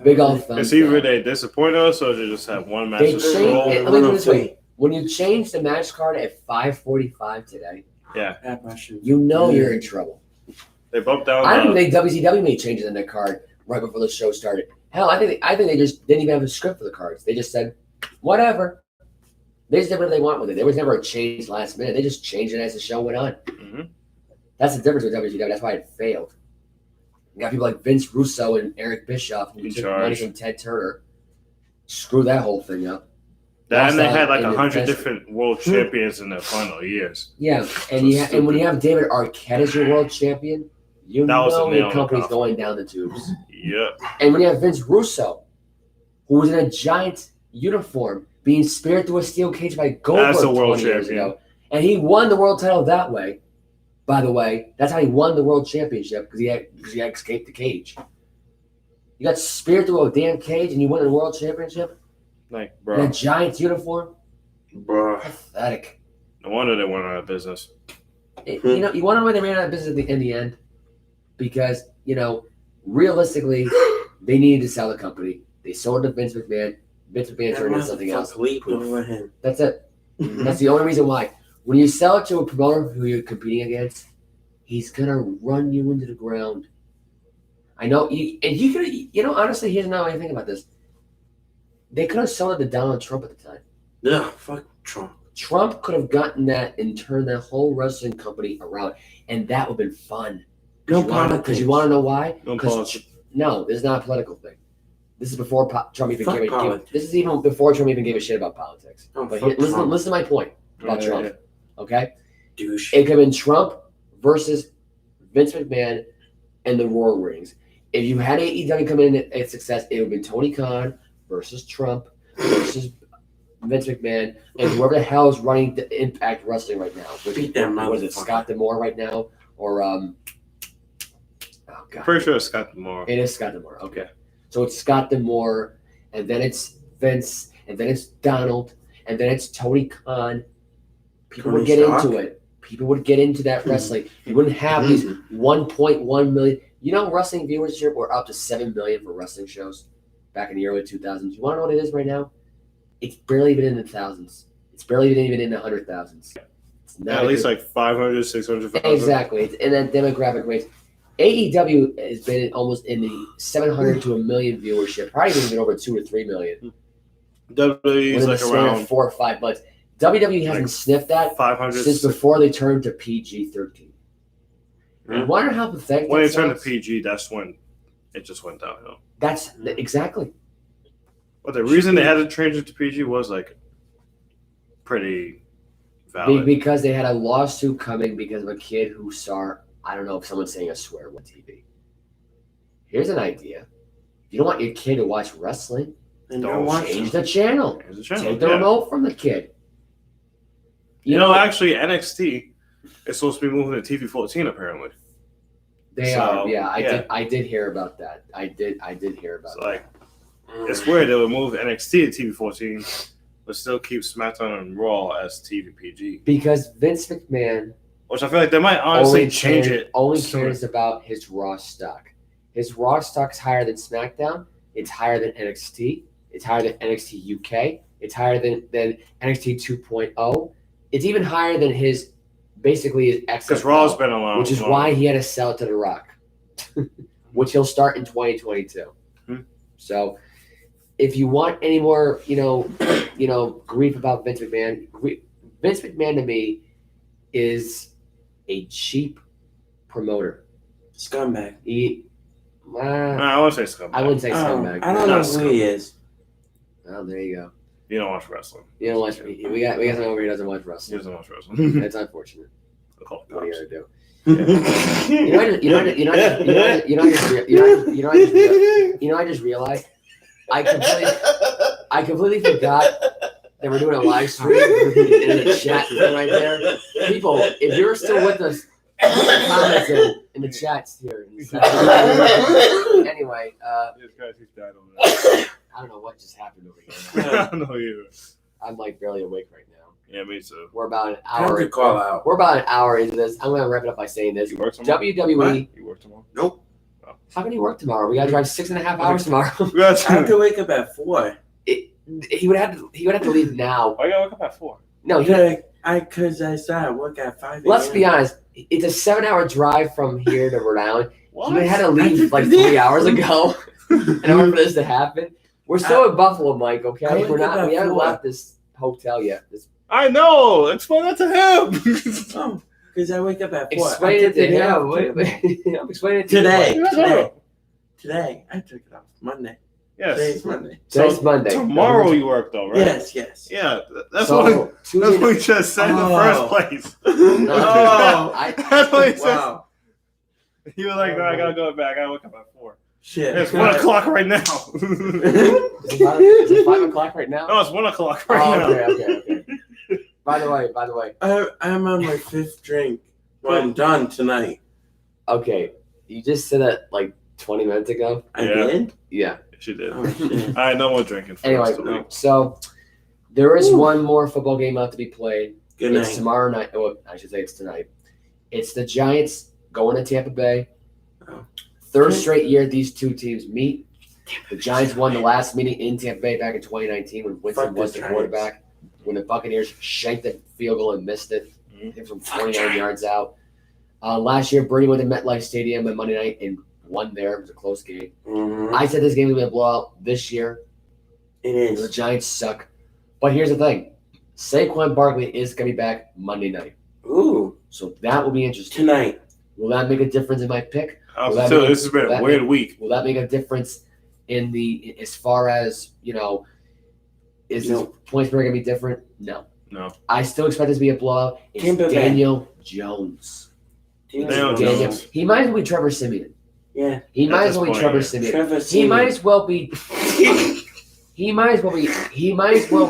Speaker 2: Big old thumbs
Speaker 3: Is either
Speaker 2: down.
Speaker 3: they disappoint us or they just have one match
Speaker 2: They
Speaker 3: to
Speaker 2: changed
Speaker 3: scroll?
Speaker 2: it. Let me put it this way. When you change the match card at 5:45 today,
Speaker 1: That mushroom.
Speaker 2: you know you're in trouble.
Speaker 3: They bumped down.
Speaker 2: I don't even think WCW made changes in their card right before the show started. Hell, I think they just didn't even have a script for the cards. They just said, whatever. They just did whatever they want with it. There was never a change last minute. They just changed it as the show went on.
Speaker 3: Mm-hmm.
Speaker 2: That's the difference with WCW. That's why it failed. You got people like Vince Russo and Eric Bischoff who took money from Ted Turner. Screw that whole thing up.
Speaker 3: And they had like 100 different world champions in their final years.
Speaker 2: Yeah, and when you have David Arquette as your world champion, you know the company's going down the tubes.
Speaker 3: Yeah.
Speaker 2: And when you have Vince Russo, who was in a giant uniform being speared through a steel cage by Goldberg 20 years ago, and he won the world title that way. By the way, that's how he won the world championship because he had escaped the cage. You got speared through a damn cage and you won the world championship?
Speaker 3: Like, bro.
Speaker 2: In a Giants uniform?
Speaker 3: Bro.
Speaker 2: Pathetic.
Speaker 3: No wonder they went out of business.
Speaker 2: You know, you wonder why they ran out of business in the end? Because, you know, realistically, they needed to sell the company. They sold it to Vince McMahon. Vince McMahon turned into something else. That's it. That's the only reason why. When you sell it to a promoter who you're competing against, he's going to run you into the ground. I know. Honestly, here's another way to think about this. They could have sold it to Donald Trump at the time.
Speaker 1: Yeah, fuck Trump.
Speaker 2: Trump could have gotten that and turned that whole wrestling company around, and that would have been fun. Because you want to know why? No, this is not a political thing. This is before Trump even gave a shit about politics. But listen to my point about Trump. Yeah. Okay?
Speaker 1: Douche.
Speaker 2: It could have been Trump versus Vince McMahon and the Royal Rings. If you had AEW come in at success, it would have been Tony Khan versus Trump versus Vince McMahon and whoever the hell is running the Impact Wrestling right now. Which was it Scott D'Amore right now? Or
Speaker 3: Pretty sure it's Scott D'Amore.
Speaker 2: It is Scott D'Amore. Okay. So it's Scott D'Amore, and then it's Vince, and then it's Donald, and then it's Tony Khan. People would get into it. People would get into that wrestling. You wouldn't have these 1.1 million. You know, wrestling viewership were up to 7 million for wrestling shows back in the early 2000s. You want to know what it is right now? It's barely even in the thousands. It's barely even in the 100,000s.
Speaker 3: At least like 500, 600,000.
Speaker 2: Exactly. It's in that demographic range. AEW has been almost in the 700 to a million viewership, probably even over 2 or 3 million.
Speaker 3: WWE is like around
Speaker 2: 4 or 5 months. WWE hasn't sniffed that
Speaker 3: 500
Speaker 2: since before they turned to PG-13. I wonder how pathetic.
Speaker 3: When they turned to PG, that's when it just went downhill.
Speaker 2: That's exactly.
Speaker 3: But the reason they had to change it to PG was like pretty valid.
Speaker 2: Because they had a lawsuit coming because of a kid who saw, I don't know if someone's saying a swear on TV. Here's an idea. You don't want your kid to watch wrestling?
Speaker 3: Then
Speaker 2: don't change the channel. Take the remote from the kid.
Speaker 3: You know, actually, NXT is supposed to be moving to TV 14 apparently.
Speaker 2: They are, yeah. I did hear about that. I did hear about that.
Speaker 3: Like, it's weird they would move NXT to TV 14, but still keep SmackDown and Raw as TV PG.
Speaker 2: Because Vince McMahon,
Speaker 3: which I feel like they might honestly change it.
Speaker 2: Only cares about his Raw stock. His Raw stock is higher than SmackDown. It's higher than NXT. It's higher than NXT UK. It's higher than NXT 2.0. It's even higher than his XFL.
Speaker 3: Because Raw's been around,
Speaker 2: which is why he had to sell it to The Rock, which he'll start in 2022. So, if you want any more, grief about Vince McMahon, Vince McMahon to me is a cheap promoter.
Speaker 1: Scumbag.
Speaker 3: I wouldn't say scumbag.
Speaker 2: I wouldn't say scumbag.
Speaker 1: I don't know who he is.
Speaker 2: Oh, there you go.
Speaker 3: You don't watch wrestling.
Speaker 2: You don't watch. We got someone over here who doesn't watch wrestling.
Speaker 3: He doesn't watch wrestling.
Speaker 2: That's unfortunate. What are you gonna do? I just realized. I completely forgot that we're doing a live stream in the chat right there. People, if you're still with us, put the comments in the chats here. Anyway,
Speaker 3: this guy just died over there.
Speaker 2: I don't know what just happened over here.
Speaker 3: I don't know either.
Speaker 2: I'm like barely awake right now.
Speaker 3: Yeah, me too.
Speaker 2: We're about an hour.
Speaker 1: Call out.
Speaker 2: We're about an hour into this. I'm gonna wrap it up by saying this.
Speaker 3: You work tomorrow?
Speaker 2: WWE.
Speaker 3: You work tomorrow?
Speaker 1: Nope.
Speaker 3: Oh.
Speaker 2: How can you work tomorrow? We gotta drive 6.5 hours tomorrow.
Speaker 1: I have to wake up at 4.
Speaker 2: He would have to leave now.
Speaker 3: Why you gotta wake up at 4?
Speaker 2: No,
Speaker 1: because I started work at 5.
Speaker 2: Let's be honest. It's a 7-hour drive from here to Rhode Island.
Speaker 3: What?
Speaker 2: He had to leave like 3 hours ago. in order for this to happen. We're still in Buffalo, Mike. Okay,
Speaker 1: I wake
Speaker 2: we
Speaker 1: up at
Speaker 2: haven't
Speaker 1: 4.
Speaker 2: left this hotel yet.
Speaker 3: I know. Explain that to him.
Speaker 1: Oh, because I wake up at 4.
Speaker 2: Explain it to him. I'm explaining it to
Speaker 1: Today.
Speaker 2: you.
Speaker 1: Today. I took it off Monday.
Speaker 3: Yes.
Speaker 1: Today's Monday.
Speaker 2: Today's Monday.
Speaker 3: Tomorrow you work though, right?
Speaker 1: Yes.
Speaker 3: Yeah, that's
Speaker 2: So,
Speaker 3: what
Speaker 2: Tuesday-
Speaker 3: we just said in the first place.
Speaker 1: Oh.
Speaker 3: That's what he said.
Speaker 1: Wow.
Speaker 3: He was like, no, I gotta go back. I wake up at 4.
Speaker 1: Shit.
Speaker 3: It's 1 o'clock right now.
Speaker 2: Is it 5 o'clock right now?
Speaker 3: No, it's 1 o'clock right now.
Speaker 2: Okay. By the way.
Speaker 1: I'm on my 5th drink. Well, I'm done tonight.
Speaker 2: Okay, you just said that like 20 minutes ago.
Speaker 1: I
Speaker 3: Yeah.
Speaker 1: did?
Speaker 2: Yeah.
Speaker 3: She did.
Speaker 1: Oh, shit.
Speaker 3: All right, no more drinking. For
Speaker 2: Anyway,
Speaker 3: us tonight.
Speaker 2: so there is
Speaker 1: Ooh.
Speaker 2: one more football game left to be played.
Speaker 1: Good
Speaker 2: It's
Speaker 1: night.
Speaker 2: tomorrow night. Well, I should say it's tonight. It's the Giants going to Tampa Bay.
Speaker 1: Oh.
Speaker 2: Third straight year these two teams meet. The Giants won the last meeting in Tampa Bay back in 2019 when Winston
Speaker 1: Fuck
Speaker 2: was
Speaker 1: the
Speaker 2: the
Speaker 1: Giants.
Speaker 2: quarterback. When the Buccaneers shanked the field goal and missed it.
Speaker 3: Mhm.
Speaker 2: I think from
Speaker 1: Fuck
Speaker 2: 29
Speaker 1: Giants.
Speaker 2: yards out. Last year, Brady went to MetLife Stadium on Monday night and won there. It was a close game.
Speaker 1: Mhm.
Speaker 2: I said this game was going to be a blowout. This year,
Speaker 1: It
Speaker 2: the
Speaker 1: is.
Speaker 2: Giants suck. But here's the thing. Saquon Barkley is going to be back Monday night.
Speaker 1: Ooh.
Speaker 2: So that will be interesting.
Speaker 1: Tonight.
Speaker 2: Will that make a difference in my pick?
Speaker 3: I'll
Speaker 2: Will that
Speaker 3: tell you,
Speaker 2: make-
Speaker 3: this has been
Speaker 2: will
Speaker 3: a
Speaker 2: that
Speaker 3: weird
Speaker 2: make-
Speaker 3: week.
Speaker 2: Will that make a difference in the as far as, is
Speaker 1: No.
Speaker 2: his points per going to be different? No.
Speaker 3: No.
Speaker 2: I still expect this to be a blowout. It's
Speaker 1: Tampa Bay.
Speaker 2: Daniel Jones.
Speaker 3: Daniel
Speaker 2: Daniel.
Speaker 3: Jones.
Speaker 2: He might as well be Trevor Simeon.
Speaker 1: Yeah.
Speaker 2: He
Speaker 3: At
Speaker 2: might
Speaker 3: this
Speaker 2: as well be
Speaker 3: point,
Speaker 2: Trevor
Speaker 3: yeah.
Speaker 2: Simeon.
Speaker 1: Trevor
Speaker 2: He
Speaker 1: Simeon.
Speaker 2: might as well be. He might as well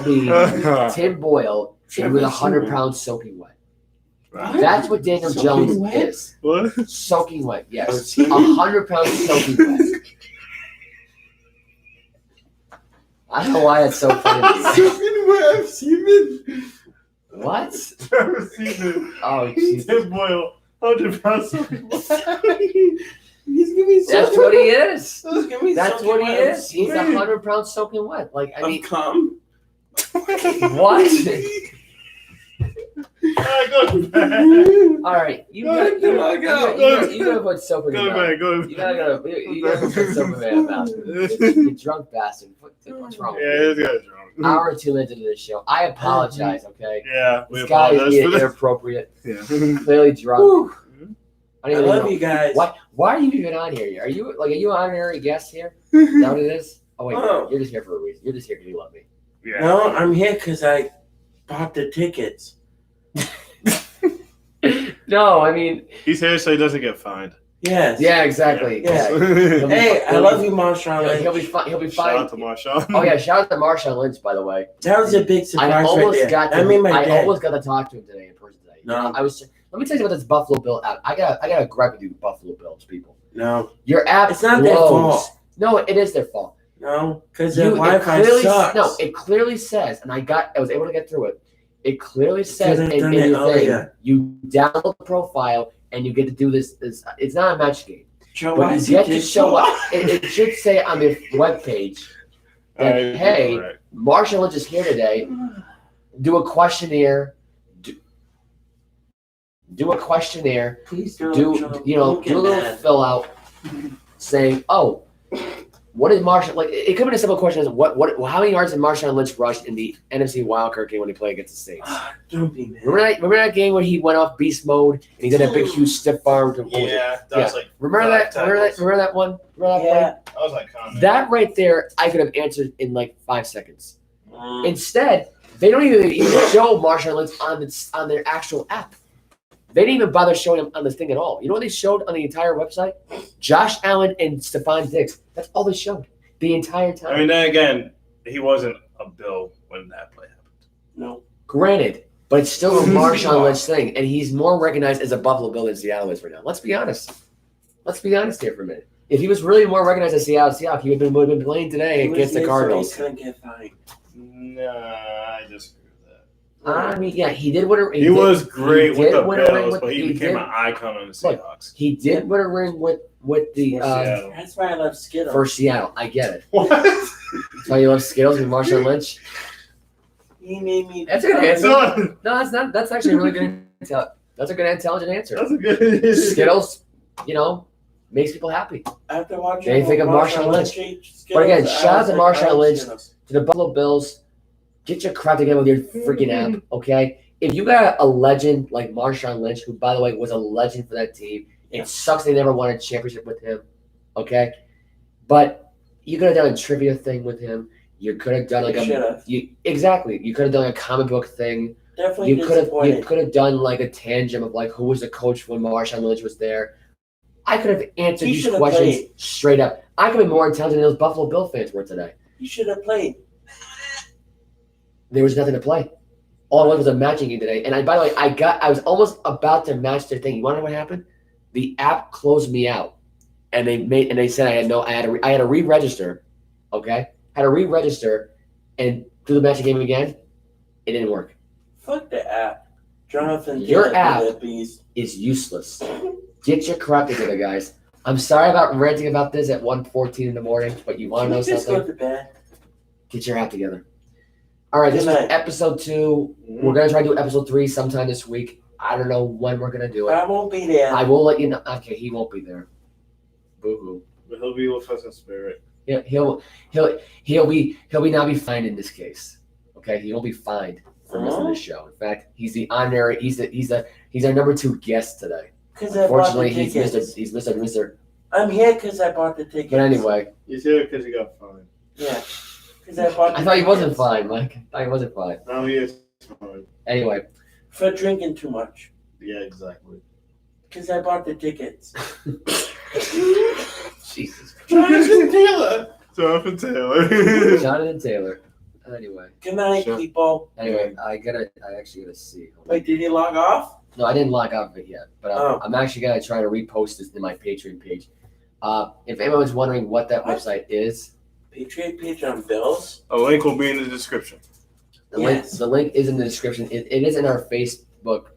Speaker 2: be Tim Boyle and with
Speaker 1: Trevor
Speaker 2: 100
Speaker 1: Simeon.
Speaker 2: pounds soaking wet.
Speaker 3: Right.
Speaker 2: That's what Daniel
Speaker 1: Soaking
Speaker 2: Jones
Speaker 1: wet?
Speaker 2: is.
Speaker 3: What?
Speaker 2: Soaking wet,
Speaker 1: Oh,
Speaker 2: yes.
Speaker 1: Simeon.
Speaker 2: 100 pounds soaking wet. I don't know why that's so funny.
Speaker 1: Simeon.
Speaker 2: What?
Speaker 3: Trevor Seaman.
Speaker 2: Oh, jeez.
Speaker 3: Tim Boyle. 100 pounds.
Speaker 1: He's gonna be
Speaker 2: That's what he is.
Speaker 1: He's gonna be
Speaker 2: That's
Speaker 1: soaking
Speaker 2: what he
Speaker 1: wet.
Speaker 2: is. He's 100 pounds soaking wet. Like, I mean,
Speaker 1: Come.
Speaker 2: what?
Speaker 3: All right, go to bed.
Speaker 2: All right, you
Speaker 1: Go,
Speaker 2: gotta put soap in
Speaker 3: Go
Speaker 2: your
Speaker 3: to
Speaker 2: mouth.
Speaker 3: bed. Go to
Speaker 2: You
Speaker 3: bed.
Speaker 2: gotta put soap in your mouth. You drunk bastard. What's wrong with
Speaker 3: Yeah,
Speaker 2: you?
Speaker 3: this guy's drunk.
Speaker 2: Hour or 2 minutes into this show. I apologize, okay?
Speaker 3: Yeah, we
Speaker 2: This guy is
Speaker 3: apologize
Speaker 2: being
Speaker 3: for this.
Speaker 2: inappropriate,
Speaker 3: Yeah.
Speaker 2: clearly drunk.
Speaker 1: Whew.
Speaker 2: I
Speaker 1: I
Speaker 2: don't even
Speaker 1: love
Speaker 2: know.
Speaker 1: you guys.
Speaker 2: Why are you even on here? Are you an honorary guest here? Is that what it is? Oh wait,
Speaker 1: Oh.
Speaker 2: you're just here for a reason. You're just here because you love me.
Speaker 3: Yeah.
Speaker 1: No, I'm here because I bought the tickets.
Speaker 2: No, I mean,
Speaker 3: He's here so he doesn't get fined.
Speaker 1: Yes.
Speaker 2: yeah, exactly.
Speaker 1: Yeah.
Speaker 2: Yeah.
Speaker 1: Hey, I love you, Marshawn.
Speaker 2: He'll be fine. He'll be
Speaker 3: Shout
Speaker 2: fine.
Speaker 3: out to Marshawn.
Speaker 2: Oh yeah, shout out to Marshawn Lynch, by the way.
Speaker 1: That was a big
Speaker 2: I
Speaker 1: surprise right
Speaker 2: almost
Speaker 1: there.
Speaker 2: got to.
Speaker 1: I mean, my
Speaker 2: I
Speaker 1: dad.
Speaker 2: almost got to talk to him today in person today.
Speaker 1: No.
Speaker 2: I was. Let me tell you about this Buffalo Bill app. I got a gripe with you, Buffalo Bills people.
Speaker 1: No,
Speaker 2: Your app.
Speaker 1: it's not their
Speaker 2: blows.
Speaker 1: fault.
Speaker 2: No, it is their fault.
Speaker 1: No, because the
Speaker 2: It
Speaker 1: Wi-Fi
Speaker 2: clearly,
Speaker 1: sucks.
Speaker 2: no, it clearly says, and I was able to get through it. It clearly says
Speaker 1: Could've
Speaker 2: in
Speaker 1: done
Speaker 2: your
Speaker 1: it
Speaker 2: thing,
Speaker 1: earlier.
Speaker 2: you download the profile and you get to do this. It's not a match game,
Speaker 1: Joe,
Speaker 2: but
Speaker 1: why
Speaker 2: you
Speaker 1: is
Speaker 2: get
Speaker 1: he
Speaker 2: to
Speaker 1: just
Speaker 2: show
Speaker 1: so-
Speaker 2: up. It should say on the webpage that,
Speaker 3: Alright,
Speaker 2: hey,
Speaker 3: alright.
Speaker 2: Marshall Lynch is here today. Do a questionnaire. Do a questionnaire.
Speaker 1: Please don't.
Speaker 2: Do
Speaker 1: Joe.
Speaker 2: do a
Speaker 1: Don't get
Speaker 2: little
Speaker 1: mad.
Speaker 2: fill out saying, oh, what is Marshall like? It could have been a simple question: is how many yards did Marshawn Lynch rush in the NFC wildcard game when he played against the Saints?
Speaker 1: Don't be mad.
Speaker 2: Remember that game where he went off beast mode and he did a big huge stiff arm? What was it?
Speaker 3: Yeah, that
Speaker 2: Yeah.
Speaker 3: was like.
Speaker 2: Remember that? Remember that one? Remember that
Speaker 1: Yeah.
Speaker 3: That was like common.
Speaker 2: play? That right there, I could have answered in like 5 seconds.
Speaker 1: Mm.
Speaker 2: Instead, they don't even show Marshawn Lynch on their actual app. They didn't even bother showing him on this thing at all. You know what they showed on the entire website? Josh Allen and Stephon Diggs. That's all they showed the entire time.
Speaker 3: I mean, then again, he wasn't a Bill when that play happened.
Speaker 1: No.
Speaker 2: Granted, but it's still a Marshawn Lynch thing, and he's more recognized as a Buffalo Bill than Seattle is right now. Let's be honest. Let's be honest here for a minute. If he was really more recognized as Seattle, he would have been playing today
Speaker 1: He was
Speaker 2: against the
Speaker 1: made so
Speaker 2: Cardinals.
Speaker 1: He couldn't get fined.
Speaker 3: Nah, I disagree with that.
Speaker 2: I mean, yeah, he did win a
Speaker 3: He was great with the
Speaker 2: win a ring
Speaker 3: Bills,
Speaker 2: with-
Speaker 3: but he became an icon on the Seahawks.
Speaker 2: He did win a ring with the
Speaker 3: For Seattle.
Speaker 1: That's why I love Skittles.
Speaker 2: for Seattle. I get it.
Speaker 3: What?
Speaker 2: That's why you love Skittles with Marshawn Lynch.
Speaker 1: He made me.
Speaker 2: That's a good answer.
Speaker 3: Son,
Speaker 2: No, that's not. That's actually a really good. That's a good intelligent answer.
Speaker 3: that's a good.
Speaker 2: Skittles, makes people happy.
Speaker 1: After watching
Speaker 2: They think of Marshawn Lynch. But again, shout out to Marshawn Lynch, to the Buffalo Bills. Get your crap together with your freaking app, okay? If you got a legend like Marshawn Lynch, who, by the way, was a legend for that team, it sucks they never won a championship with him, okay? But you could have done a trivia thing with him. You could have done exactly. You could have done a comic book thing.
Speaker 1: Definitely
Speaker 2: You could have done like a tangent of like who was the coach when Marshawn Lynch was there. I could have answered these questions straight up. I could have been more intelligent than those Buffalo Bill fans were today.
Speaker 1: You should have played.
Speaker 2: There was nothing to play. All it was a matching game today. And by the way, I was almost about to match their thing. You want to know what happened? The app closed me out, and they said I had to re-register. Okay, had to re-register and do the matching game again. It didn't work.
Speaker 1: Fuck the app, Jonathan.
Speaker 2: Your app is useless. Get your crap together, guys. I'm sorry about ranting about this at 1:14 in the morning, but you want to know
Speaker 1: Just
Speaker 2: something?
Speaker 1: go to bed.
Speaker 2: Get your app together. All right, this is episode 2. We're going to try to do episode 3 sometime this week. I don't know when we're going to do it.
Speaker 1: I won't be there.
Speaker 2: I will let you know. Okay, he won't be there. Boo-hoo.
Speaker 3: But he'll be with us in spirit.
Speaker 2: He'll not be fined in this case. Okay, he won't be fined for missing the show. In fact, he's the honorary. He's our number 2 guest today. Unfortunately, he's Mr.
Speaker 1: I'm here because I bought the tickets.
Speaker 2: But anyway,
Speaker 3: He's here because he got fined.
Speaker 1: Yeah. I
Speaker 2: thought he wasn't fine, Mike. I thought he wasn't fine.
Speaker 3: Now he is fine.
Speaker 2: Anyway.
Speaker 1: For drinking too much.
Speaker 3: Yeah, exactly.
Speaker 1: Because I bought the tickets.
Speaker 2: Jesus.
Speaker 3: Jonathan Taylor. Jonathan Taylor.
Speaker 2: Jonathan Taylor. Anyway.
Speaker 1: Good night, people.
Speaker 2: Anyway, I actually gotta see.
Speaker 1: Wait, did he log off?
Speaker 2: No, I didn't log out of it yet. But I'm actually gonna try to repost this in my Patreon page. If anyone's wondering what that website is.
Speaker 1: Patriot page on Bills?
Speaker 3: A link will be in the description.
Speaker 2: The link is in the description. It is in our Facebook.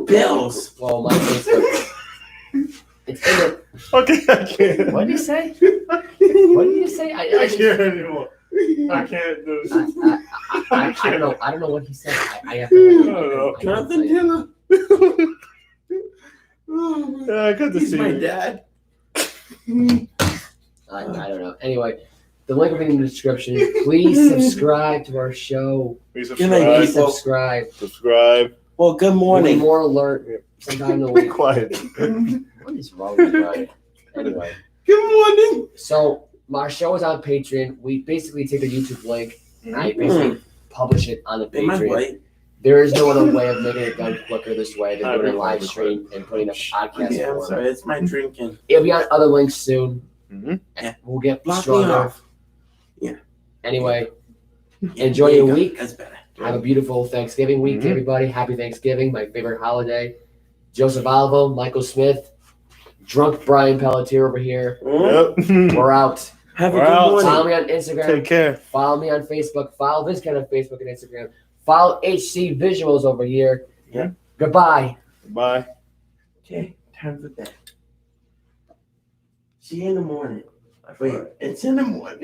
Speaker 1: Bills!
Speaker 2: Well, my Facebook. It's in it.
Speaker 3: Okay, I can't.
Speaker 2: What did he say? What did you say?
Speaker 3: I can't anymore. I can't do this.
Speaker 2: I don't know what he said. I have to.
Speaker 1: Jonathan Taylor.
Speaker 3: I got to see
Speaker 1: my
Speaker 3: you.
Speaker 1: dad.
Speaker 2: I don't know. Anyway, the link will be in the description. Please subscribe to our show.
Speaker 3: Please
Speaker 2: Please
Speaker 3: subscribe.
Speaker 2: subscribe.
Speaker 1: Well, good morning.
Speaker 2: More alert sometime in the week.
Speaker 3: Quiet.
Speaker 2: What is wrong with Ryan? Anyway.
Speaker 1: Good morning.
Speaker 2: So our show is on Patreon. We basically take the YouTube link and I basically publish it on the Patreon. There is no other way of making it done quicker this way than doing a live stream and putting a podcast.
Speaker 1: Yeah, I'm sorry, it's my drinking.
Speaker 2: It'll be on other links soon.
Speaker 1: Yeah.
Speaker 2: We'll get
Speaker 1: Block me
Speaker 2: stronger.
Speaker 1: off. Yeah.
Speaker 2: Anyway, enjoy your week.
Speaker 1: That's better.
Speaker 2: Have a beautiful Thanksgiving week, everybody. Happy Thanksgiving, my favorite holiday. Joseph Alvo, Michael Smith, drunk Brian Pelletier over here.
Speaker 3: Yep.
Speaker 2: We're out.
Speaker 1: Have a good morning.
Speaker 2: Follow me on Instagram.
Speaker 3: Take care.
Speaker 2: Follow me on Facebook. Follow this kind on Facebook and Instagram. Follow HC Visuals over here.
Speaker 1: Yeah.
Speaker 2: Goodbye.
Speaker 3: Bye.
Speaker 1: Okay, time for bed. See you in the morning. Wait, it's in the morning.